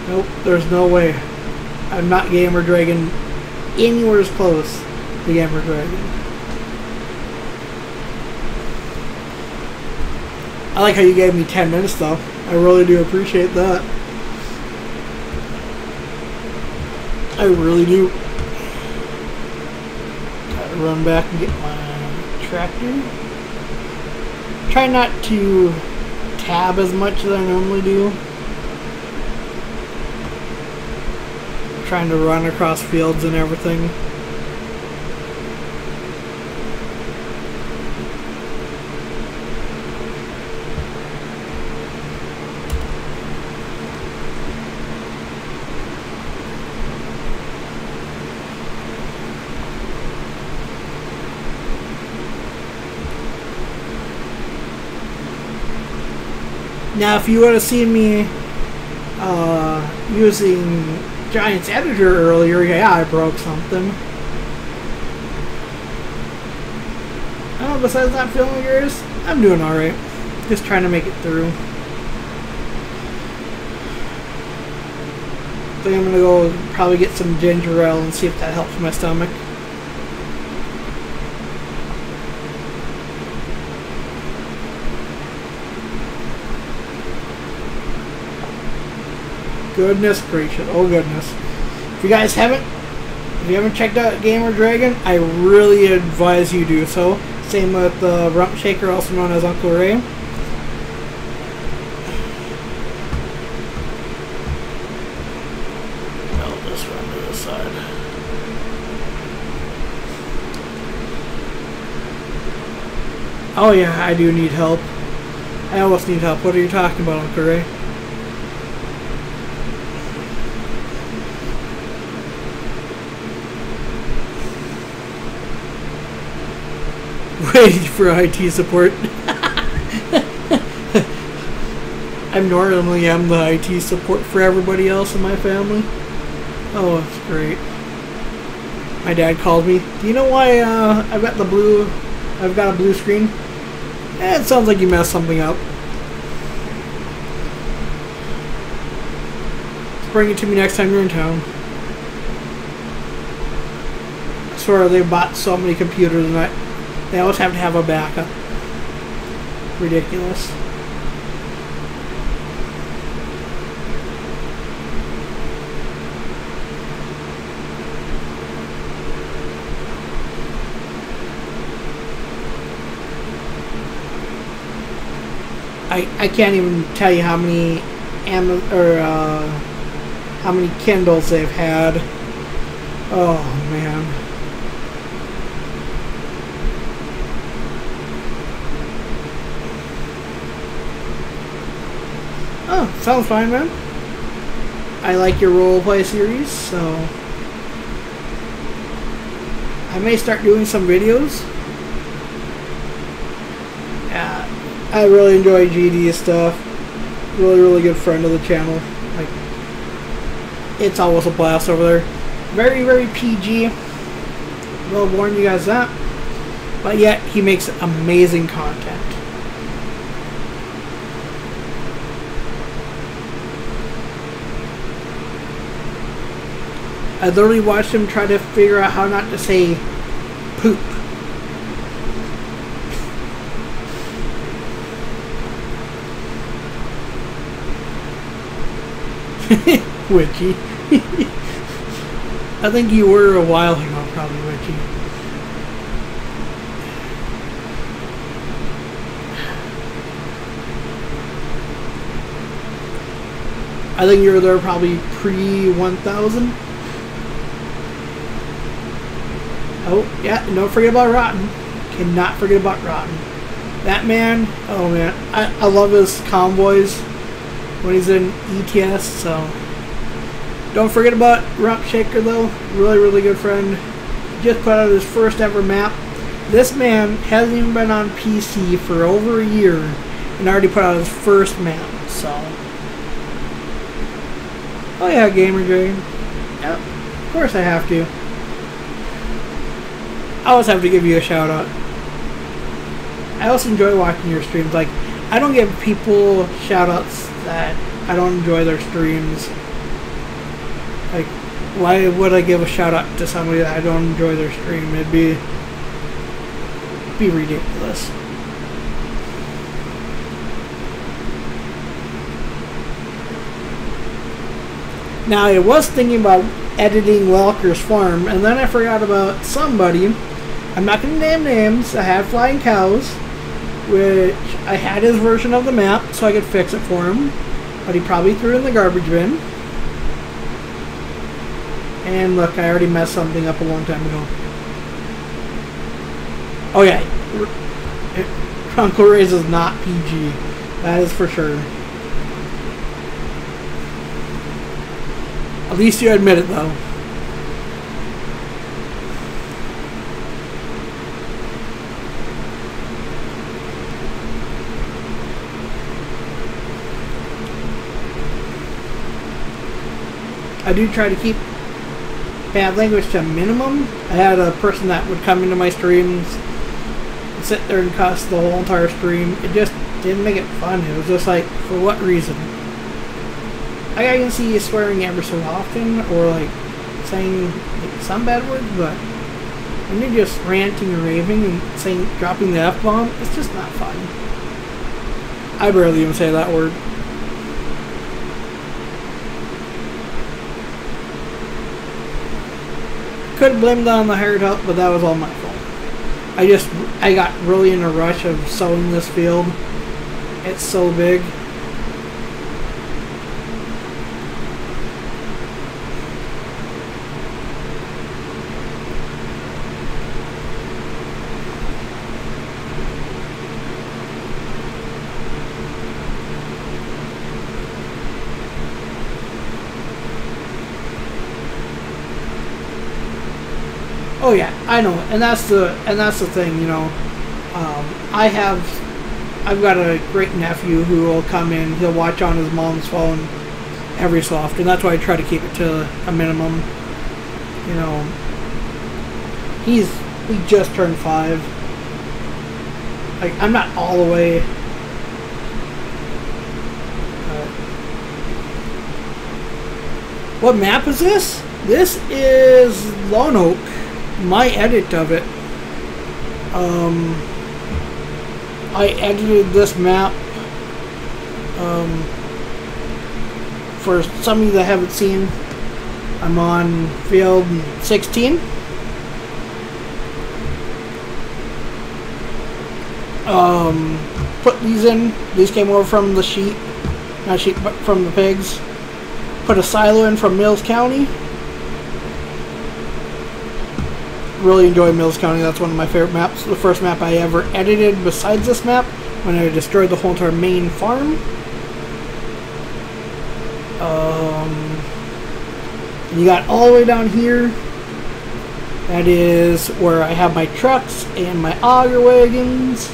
Nope, there's no way. I'm not Gamer Dragon anywhere as close to Gamer Dragon. I like how you gave me 10 minutes though. I really do appreciate that. I really do. Gotta run back and get my tractor. Try not to tab as much as I normally do. Trying to run across fields and everything. Now, if you would have seen me using Giant's Editor earlier, yeah, I broke something. Oh, besides not feeling yours, I'm doing alright. Just trying to make it through. I think I'm gonna go probably get some ginger ale and see if that helps my stomach. Goodness gracious, oh goodness. If you guys haven't checked out Gamer Dragon, I really advise you do so. Same with the Rump Shaker, also known as Uncle Ray. I'll just run to this side. Oh yeah, I do need help. I almost need help. What are you talking about, Uncle Ray? Waiting for IT support. I normally am the IT support for everybody else in my family. Oh, that's great. My dad called me. Do you know why I've got a blue screen? It sounds like you messed something up. Just bring it to me next time you're in town. I swear they bought so many computers and they always have to have a backup. Ridiculous. I can't even tell you how many how many Kindles they've had. Oh man. Oh, sounds fine, man. I like your roleplay series, so I may start doing some videos. Yeah, I really enjoy GD's stuff. Really good friend of the channel. Like, it's always a blast over there. Very PG. Will warn you guys that. But yet, he makes amazing content. I literally watched him try to figure out how not to say poop. Witchy. I think you were a while ago, probably, Witchy. I think you were there probably pre-1000. Oh, yeah, don't forget about Rotten. Cannot forget about Rotten. That man, oh man, I love his convoys when he's in ETS, so. Don't forget about Rump Shaker though, really good friend. Just put out his first ever map. This man hasn't even been on PC for over a year and already put out his first map, so. Oh yeah, Gamer Dragon. Yep, of course I have to. I always have to give you a shout out. I also enjoy watching your streams. Like, I don't give people shout outs that I don't enjoy their streams. Like, why would I give a shout out to somebody that I don't enjoy their stream? It'd be ridiculous. Now, I was thinking about editing Welker's Farm, and then I forgot about somebody. I'm not going to name names. I had Flying Cows, which I had his version of the map so I could fix it for him, but he probably threw it in the garbage bin. And look, I already messed something up a long time ago. Oh yeah, Uncle Ray's is not PG. That is for sure. At least you admit it though. I do try to keep bad language to a minimum. I had a person that would come into my streams and sit there and cuss the whole entire stream. It just didn't make it fun. It was just like, for what reason? I can see you swearing ever so often, or like saying like, some bad words, but when you're just ranting and raving and saying, dropping the F-bomb, it's just not fun. I barely even say that word. Could blame that on the hired help, but that was all my fault. I got really in a rush of sowing this field. It's so big. Oh yeah, I know, and that's the thing, you know. I've got a great nephew who will come in. He'll watch on his mom's phone every so often. That's why I try to keep it to a minimum. You know, he just turned 5. Like, I'm not all the way. What map is this? This is Lone Oak. My edit of it. I edited this map for some of you that haven't seen. I'm on field 16. put these in. These came over from the sheep. Not sheep, but from the pigs. Put a silo in from Mills County. Really enjoy Mills County. That's one of my favorite maps. The first map I ever edited besides this map, when I destroyed the whole entire main farm. You got all the way down here. That is where I have my trucks and my auger wagons.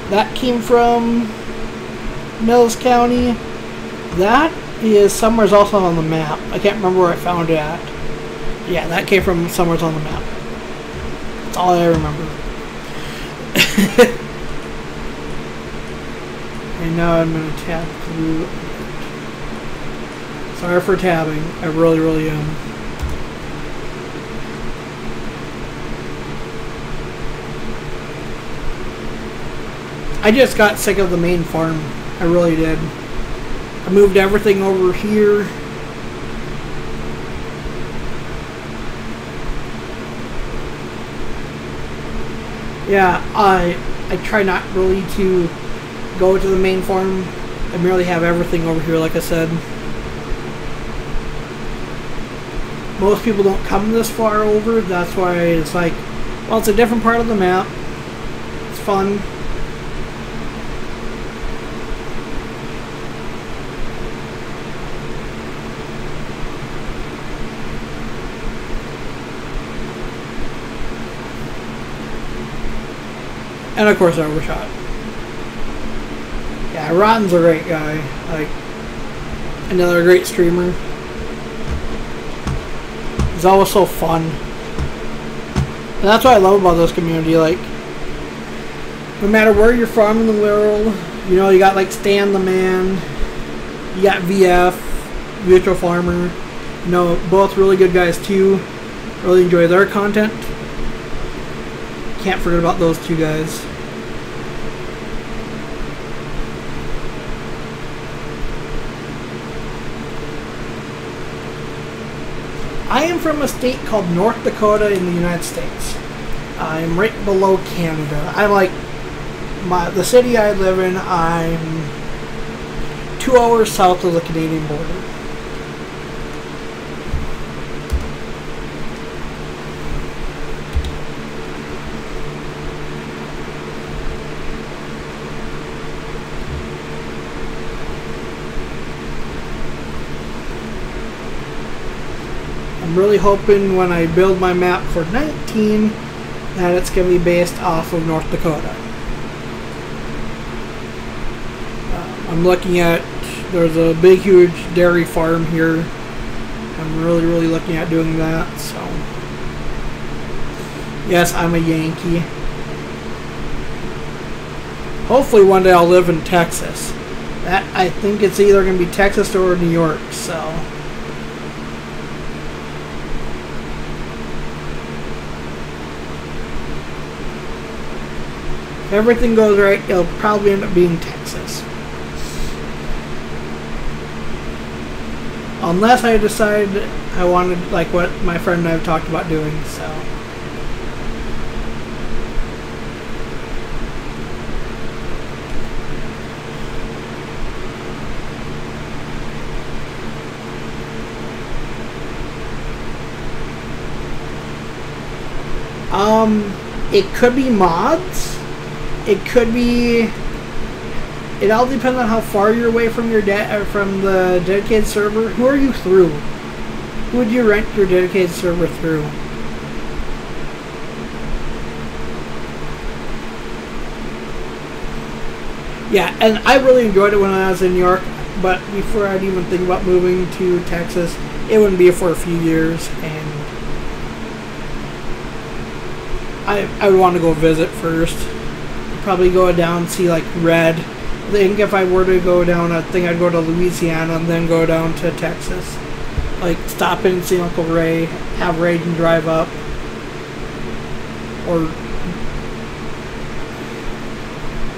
That came from Mills County. That is somewhere's also on the map. I can't remember where I found it at. Yeah, that came from somewhere's on the map. That's all I remember. And now I'm going to tab through. Sorry for tabbing. I really, really am. I just got sick of the main farm. I really did. I moved everything over here. Yeah, I try not really to go to the main farm. I merely have everything over here, like I said. Most people don't come this far over. That's why it's like, well, it's a different part of the map. It's fun. And of course, Overshot. Yeah, Rodden's a great guy. Like, another great streamer. He's always so fun. And that's what I love about this community. Like, no matter where you're from in the world, you know, you got like Stan the Man, you got VF, Virtual Farmer. You know, both really good guys too. Really enjoy their content. Can't forget about those two guys. I am from a state called North Dakota in the United States. I'm right below Canada. I'm like, the city I live in, I'm 2 hours south of the Canadian border. I'm really hoping when I build my map for 19 that it's going to be based off of North Dakota. I'm looking at, there's a big huge dairy farm here. I'm really looking at doing that, so. Yes, I'm a Yankee. Hopefully one day I'll live in Texas. That, I think it's either going to be Texas or New York, so. If everything goes right, it'll probably end up being Texas. Unless I decide I wanted, like what my friend and I have talked about doing, so. It could be mods. It could be. It all depends on how far you're away from your from the dedicated server. Who are you through? Who would you rent your dedicated server through? Yeah, and I really enjoyed it when I was in New York. But before I'd even think about moving to Texas, it wouldn't be for a few years, and I would want to go visit first. Probably go down and see like Red. I think if I were to go down, I think I'd go to Louisiana and then go down to Texas. Like stop in and see Uncle Ray, have Raiden drive up, or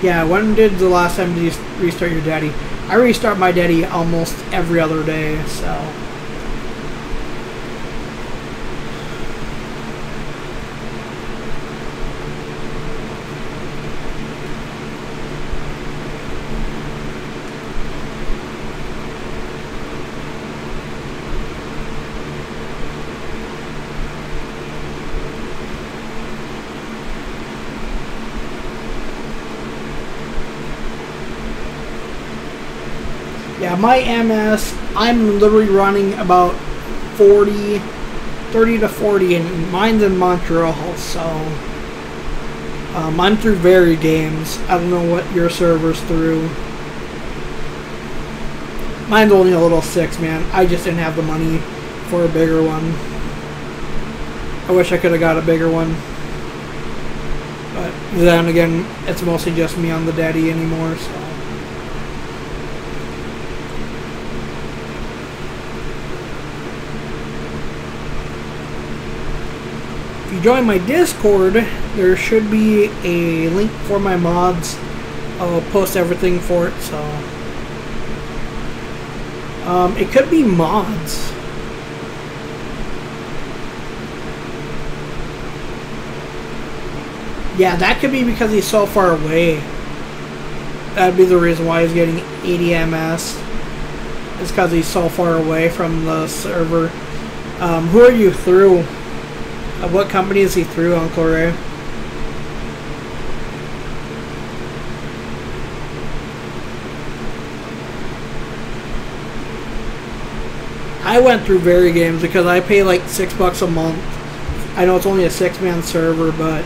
yeah. When did the last time did you restart your Dedi? I restart my Dedi almost every other day, so. Yeah, my MS, I'm literally running about 30 to 40, and mine's in Montreal, so I'm through varied games. I don't know what your server's through. Mine's only a little 6-man. I just didn't have the money for a bigger one. I wish I could have got a bigger one. But then again, it's mostly just me on the Dedi anymore, so. If you join my Discord, there should be a link for my mods. I'll post everything for it, so. It could be mods. Yeah, that could be because he's so far away. That'd be the reason why he's getting 80 MS. It's because he's so far away from the server. Who are you through? What company is he through, Uncle Ray? I went through Very Games because I pay like $6 a month. I know it's only a 6-man server, but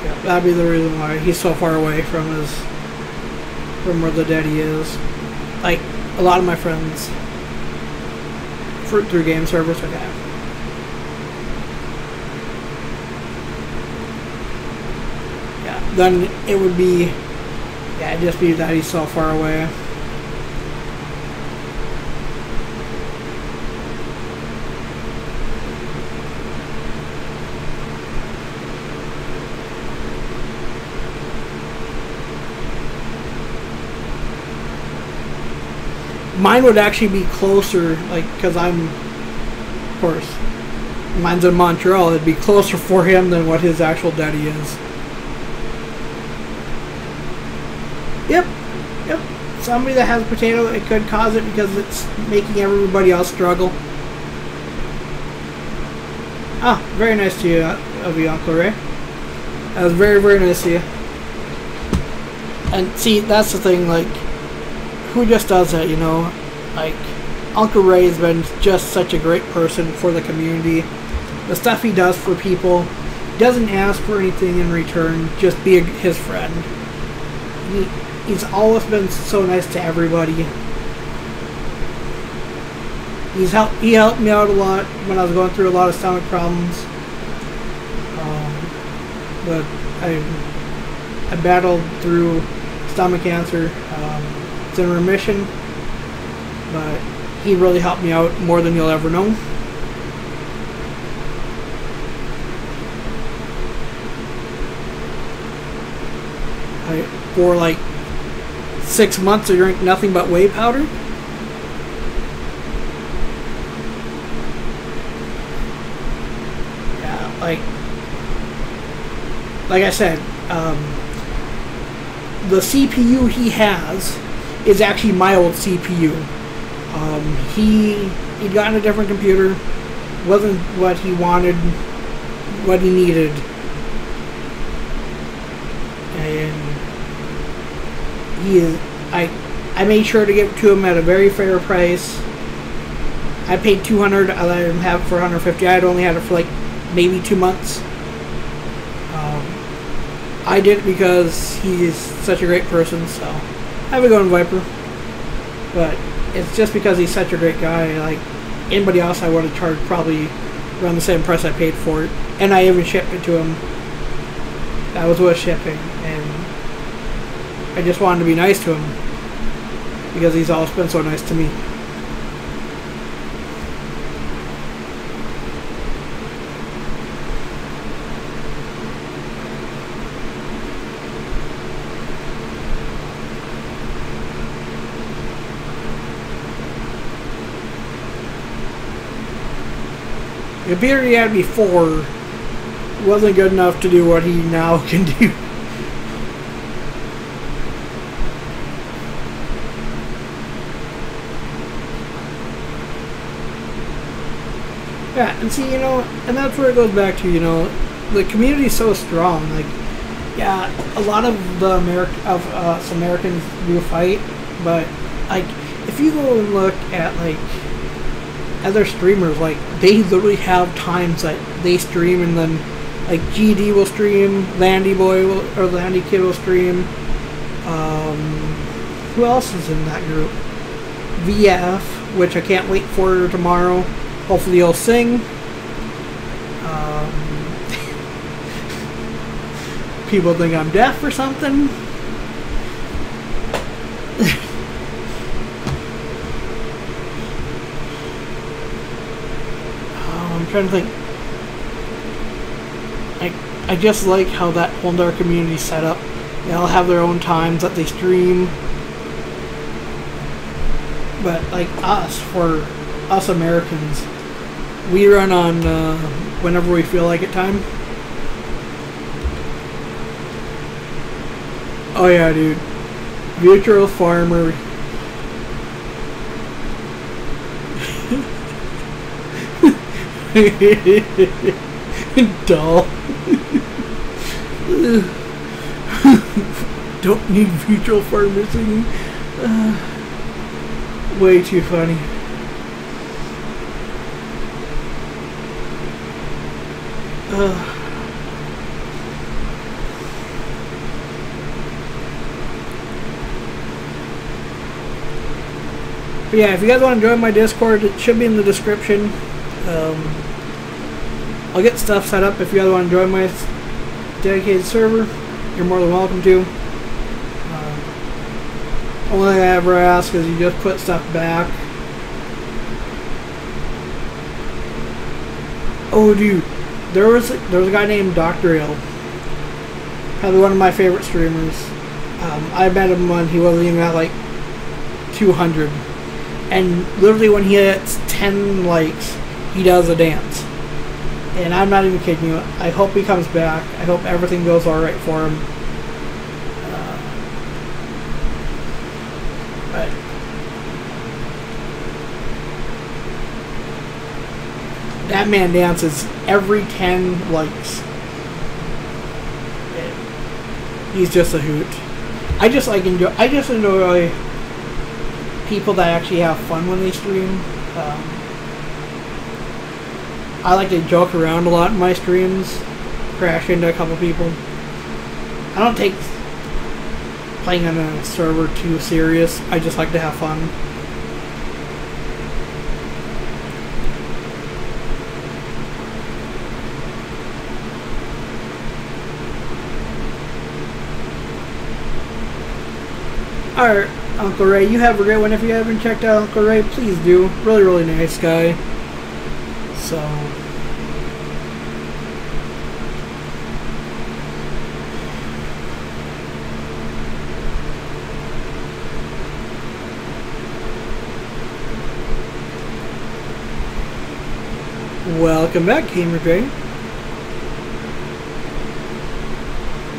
yeah, that'd be the reason why he's so far away from where the Dedi is. Like a lot of my friends through game servers, okay. Then it would be, yeah, it'd just be that he's so far away. Mine would actually be closer, like, because I'm, of course, mine's in Montreal, it'd be closer for him than what his actual Dedi is. Yep. Somebody that has a potato, it could cause it because it's making everybody else struggle. Ah, very nice to you, of you, Uncle Ray. That was very, very nice of you. And see, that's the thing, like, who just does that, you know? Like, Uncle Ray has been just such a great person for the community. The stuff he does for people, doesn't ask for anything in return, just be his friend. He's always been so nice to everybody. He helped me out a lot when I was going through a lot of stomach problems. But I battled through stomach cancer. It's in remission, but he really helped me out more than you'll ever know. For like 6 months I drank nothing but whey powder. Yeah, like I said, the CPU he has is actually my old CPU. He'd gotten a different computer, wasn't what he wanted, what he needed, and I made sure to give it to him at a very fair price. I paid $200. I let him have it for $150. I'd only had it for like maybe 2 months. I did it because he's such a great person. So I would go on Viper, but it's just because he's such a great guy. Like anybody else, I would have charged probably around the same price I paid for it, and I even shipped it to him. That was with shipping, and I just wanted to be nice to him because he's always been so nice to me. The beer he had before wasn't good enough to do what he now can do. Yeah, and see, you know, and that's where it goes back to, you know, the community is so strong. Like, yeah, a lot of the us Americans do fight, but like if you go and look at like other streamers, like they literally have times that they stream, and then like GD will stream, Landy Boy will, or Landy Kid will stream. Who else is in that group? VF, which I can't wait for tomorrow. Hopefully he'll sing. People think I'm deaf or something. I'm trying to think. I just like how that whole entire community is set up. They all have their own times that they stream. But like for us Americans, we run on whenever we feel like it time. Oh yeah, dude. Virtual Farmer. Dull. Don't need Virtual Farmer singing. Way too funny. But yeah, if you guys want to join my Discord, it should be in the description. I'll get stuff set up if you guys want to join my dedicated server. You're more than welcome to. Only thing I ever ask is you just put stuff back. Oh, dude, there was a guy named Dr. Ill, probably one of my favorite streamers. I met him when he wasn't even at like 200, and literally when he hits 10 likes, he does a dance. And I'm not even kidding you. I hope he comes back. I hope everything goes all right for him. That man dances every 10 likes. He's just a hoot. I just enjoy people that actually have fun when they stream. I like to joke around a lot in my streams, crash into a couple people. I don't take playing on a server too serious. I just like to have fun. Alright, Uncle Ray, you have a great one. If you haven't checked out Uncle Ray, please do. Really, really nice guy. So, welcome back, Gamer J.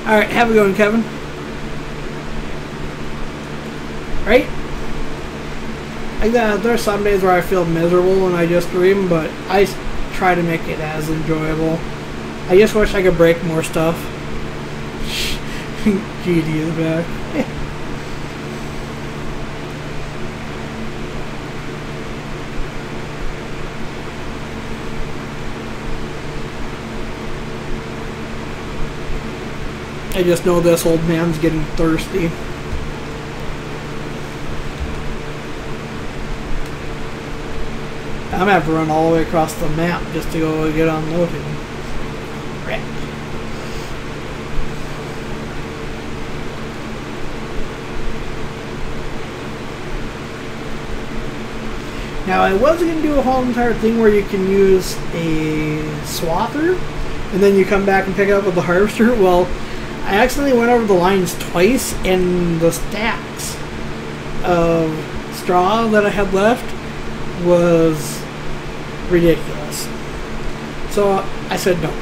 Alright, have a good one, Kevin. Right? Like that, there are some days where I feel miserable when I just stream, but I try to make it as enjoyable. I just wish I could break more stuff. GD is back. I just know this old man's getting thirsty. I'm gonna have to run all the way across the map just to go get unloaded. Right. Now I was gonna do a whole entire thing where you can use a swather and then you come back and pick it up with the harvester. Well, I accidentally went over the lines twice, and the stacks of straw that I had left was ridiculous. So I said no.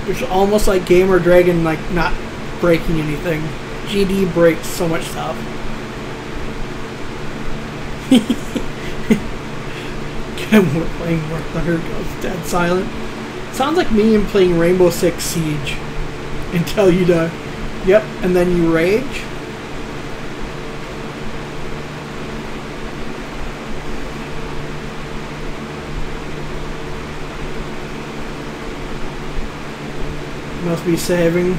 It's almost like Gamer Dragon, like, not breaking anything. GD breaks so much stuff. We're playing War Thunder goes dead silent. Sounds like me and playing Rainbow Six Siege until you die. Yep, and then you rage. Must be saving.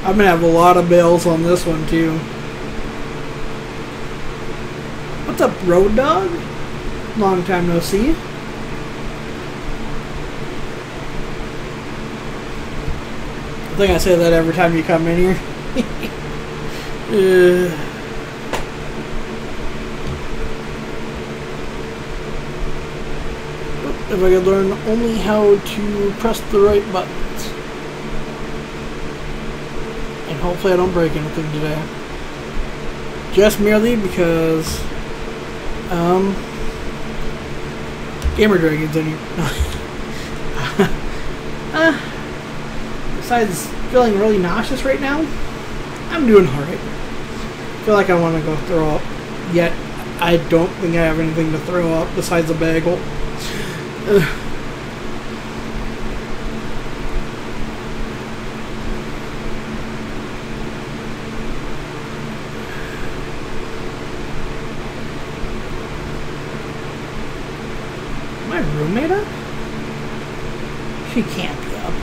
I'm gonna have a lot of bails on this one too. What's up, Road Dog? Long time no see. I think I say that every time you come in here. If I could learn only how to press the right buttons. And hopefully I don't break anything today. Just merely because Gamer Dragon's in here. Besides feeling really nauseous right now, I'm doing alright. I feel like I want to go throw up, yet I don't think I have anything to throw up besides a bagel. My roommate up? She can't be up.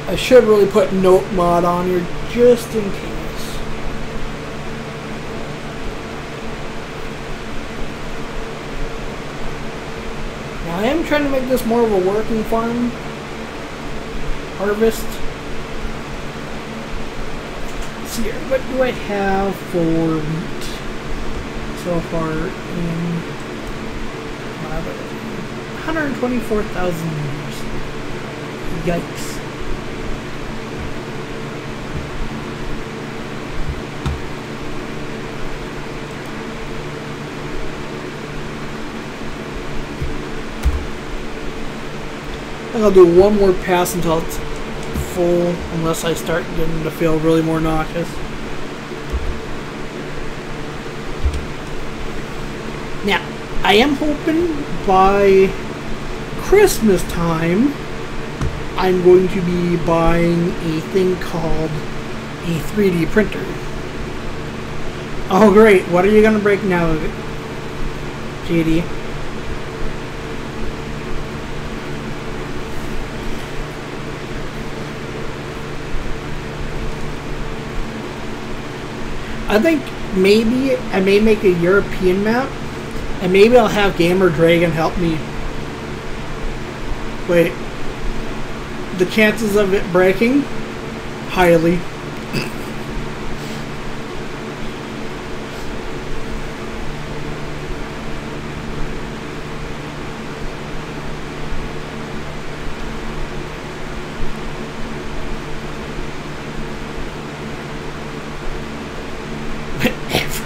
I should really put note mod on here just in case. Now I am trying to make this more of a working farm. Harvest. Let's see here, what do I have for wheat so far in 124,000 liters. Yikes. I'll do one more pass until it's full, unless I start getting to feel really more nauseous. Now, I am hoping by Christmas time, I'm going to be buying a thing called a 3D printer. Oh great, what are you going to break now, JD? I think maybe I may make a European map, and maybe I'll have Gamer Dragon help me. Wait. The chances of it breaking? Highly.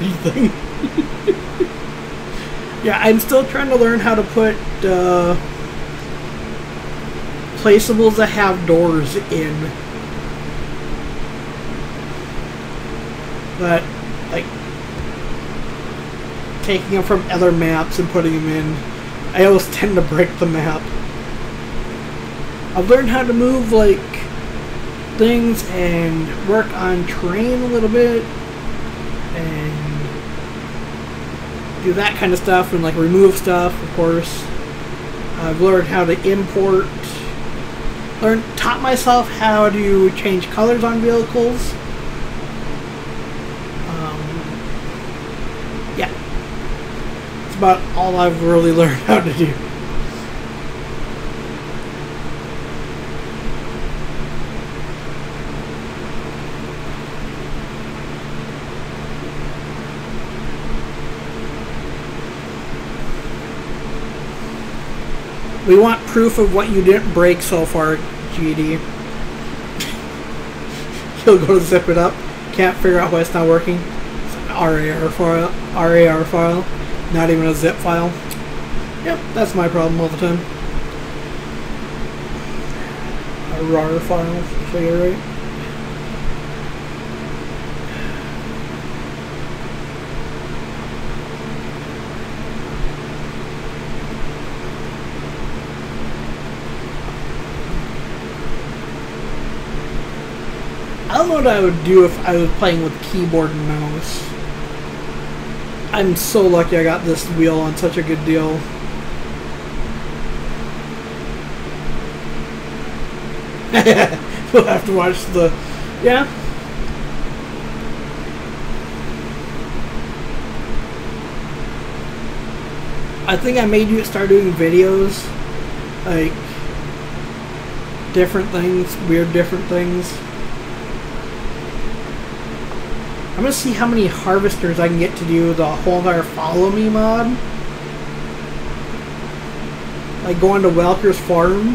Everything. Yeah, I'm still trying to learn how to put placeables that have doors in. But, like, taking them from other maps and putting them in, I always tend to break the map. I've learned how to move, like, things and work on terrain a little bit. And do that kind of stuff and like remove stuff, of course. I've learned how to import, taught myself how to change colors on vehicles. Yeah, it's about all I've really learned how to do. We want proof of what you didn't break so far, GD. He'll go to zip it up. Can't figure out why it's not working. It's an RAR file. Not even a zip file. Yep, that's my problem all the time. A RAR file, should I get it right? I don't know what I would do if I was playing with keyboard and mouse. I'm so lucky I got this wheel on such a good deal. We'll have to watch the... Yeah. I think I made you start doing videos. Like... different things. Weird different things. I'm gonna see how many harvesters I can get to do the whole entire follow me mod. Like going to Welker's farm.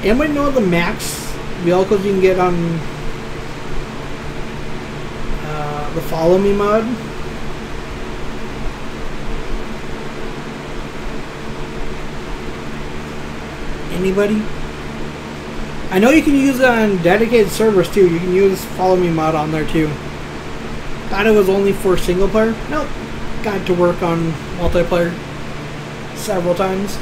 Anybody know the max vehicles you can get on the follow me mod? Anybody? I know you can use it on dedicated servers too. You can use follow me mod on there too. Thought it was only for single player. Nope. Got to work on multiplayer several times.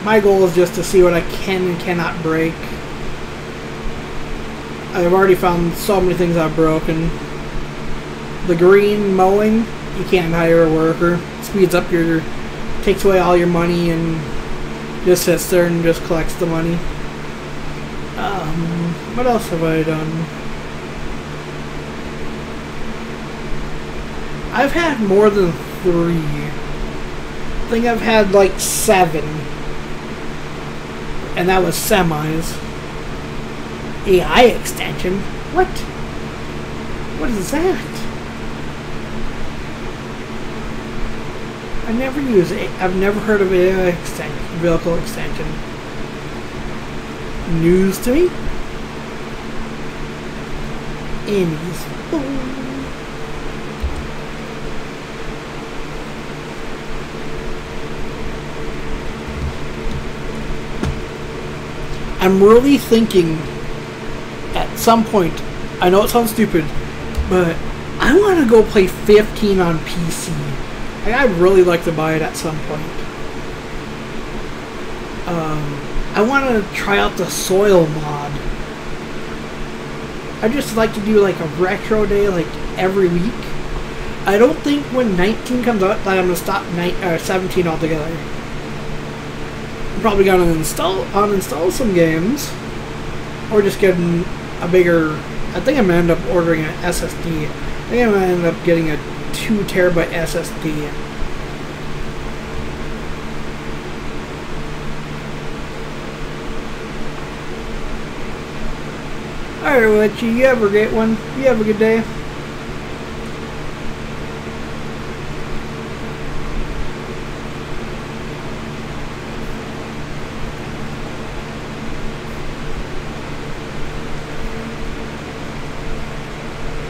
My goal is just to see what I can and cannot break. I've already found so many things I've broken. The green mowing, you can't hire a worker. Speeds up your... takes away all your money and just sits there and just collects the money. What else have I done? I've had more than 3. I think I've had like 7. And that was semis. AI extension? What? What is that? I never use it. I've never heard of AI extension, vehicle extension. News to me? Anyways. I'm really thinking at some point, I know it sounds stupid, but I want to go play 15 on PC. Like, I'd really like to buy it at some point. I want to try out the soil mod. I just like to do like a retro day like every week. I don't think when 19 comes out that I'm going to stop 17 altogether. I'm probably going to uninstall some games. Or just getting a bigger... I think I'm going to end up ordering an SSD. I think I'm going to end up getting a 2 terabyte SSD. Alright, Witchy, you have a great one. You have a good day.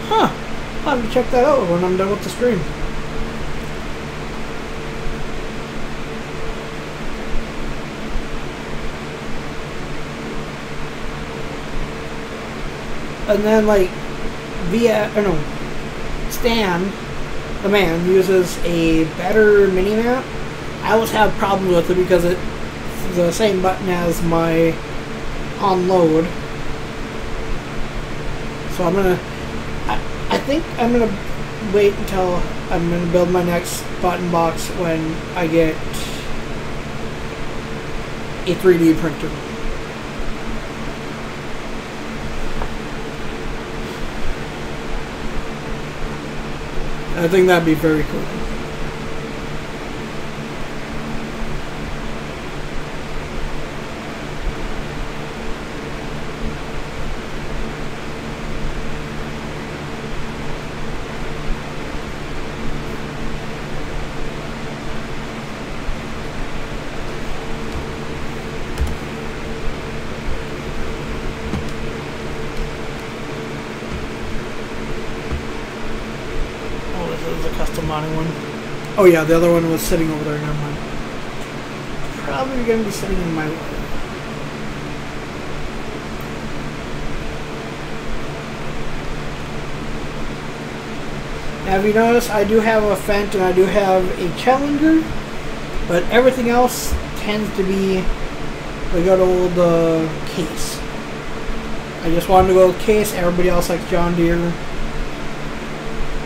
Huh. I'll have to check that out when I'm done with the stream. And then, like, Stan, the man, uses a better minimap. I always have problems with it because it's the same button as my unload. So I'm gonna, I think I'm gonna wait until I'm gonna build my next button box when I get a 3D printer. I think that'd be very cool. modding one. Oh yeah, the other one was sitting over there. Never mind. Probably going to be sitting in my way. Now, if you notice, I do have a Fent and I do have a Challenger, but everything else tends to be the good old case. I just wanted to go with case. Everybody else likes John Deere.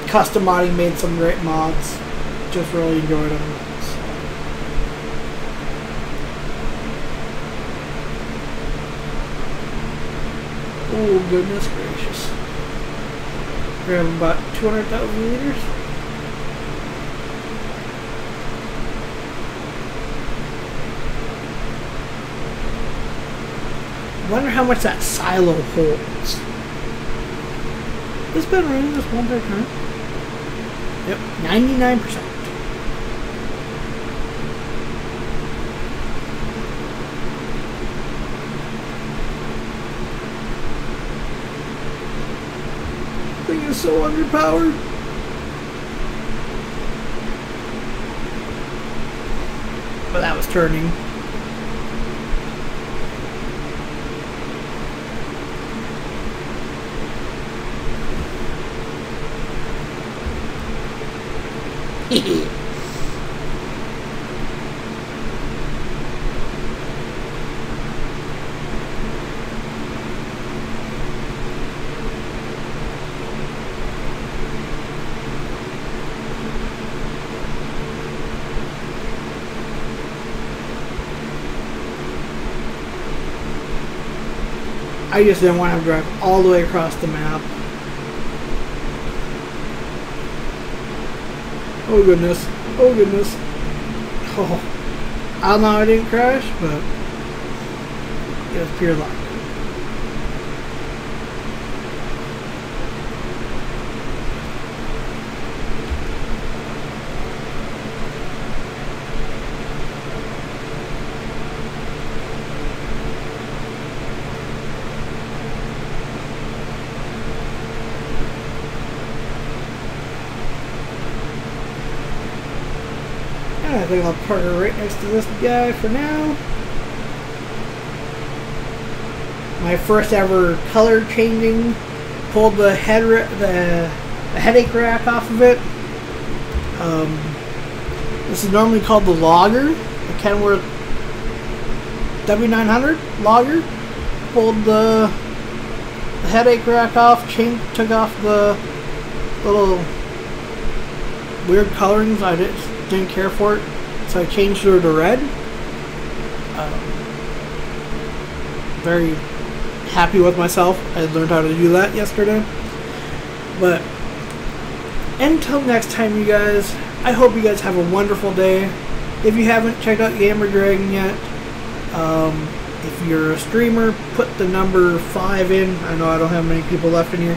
Custom modding made some great mods. Just really enjoyed them. So. Oh, goodness gracious. We have about 200,000 liters. Wonder how much that silo holds. It's been running this one big time. Yep, 99%. Thing is so underpowered. But that was turning. I just didn't want to drive all the way across the map. Oh goodness. Oh goodness. Oh. I don't know how I didn't crash, but it was pure luck. I think I'll park her right next to this guy for now. My first ever color changing. Pulled the headache rack off of it. This is normally called the Logger, the Kenworth W900 Logger. Pulled the headache rack off, took off the little weird colorings. I didn't care for it, so I changed her to red. Very happy with myself. I learned how to do that yesterday. But until next time, you guys, I hope you guys have a wonderful day. If you haven't checked out Gamer Dragon yet, if you're a streamer, put the number 5 in. I know I don't have many people left in here,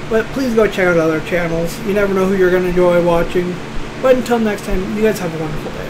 but please go check out other channels. You never know who you're going to enjoy watching. But until next time, you guys have a wonderful day.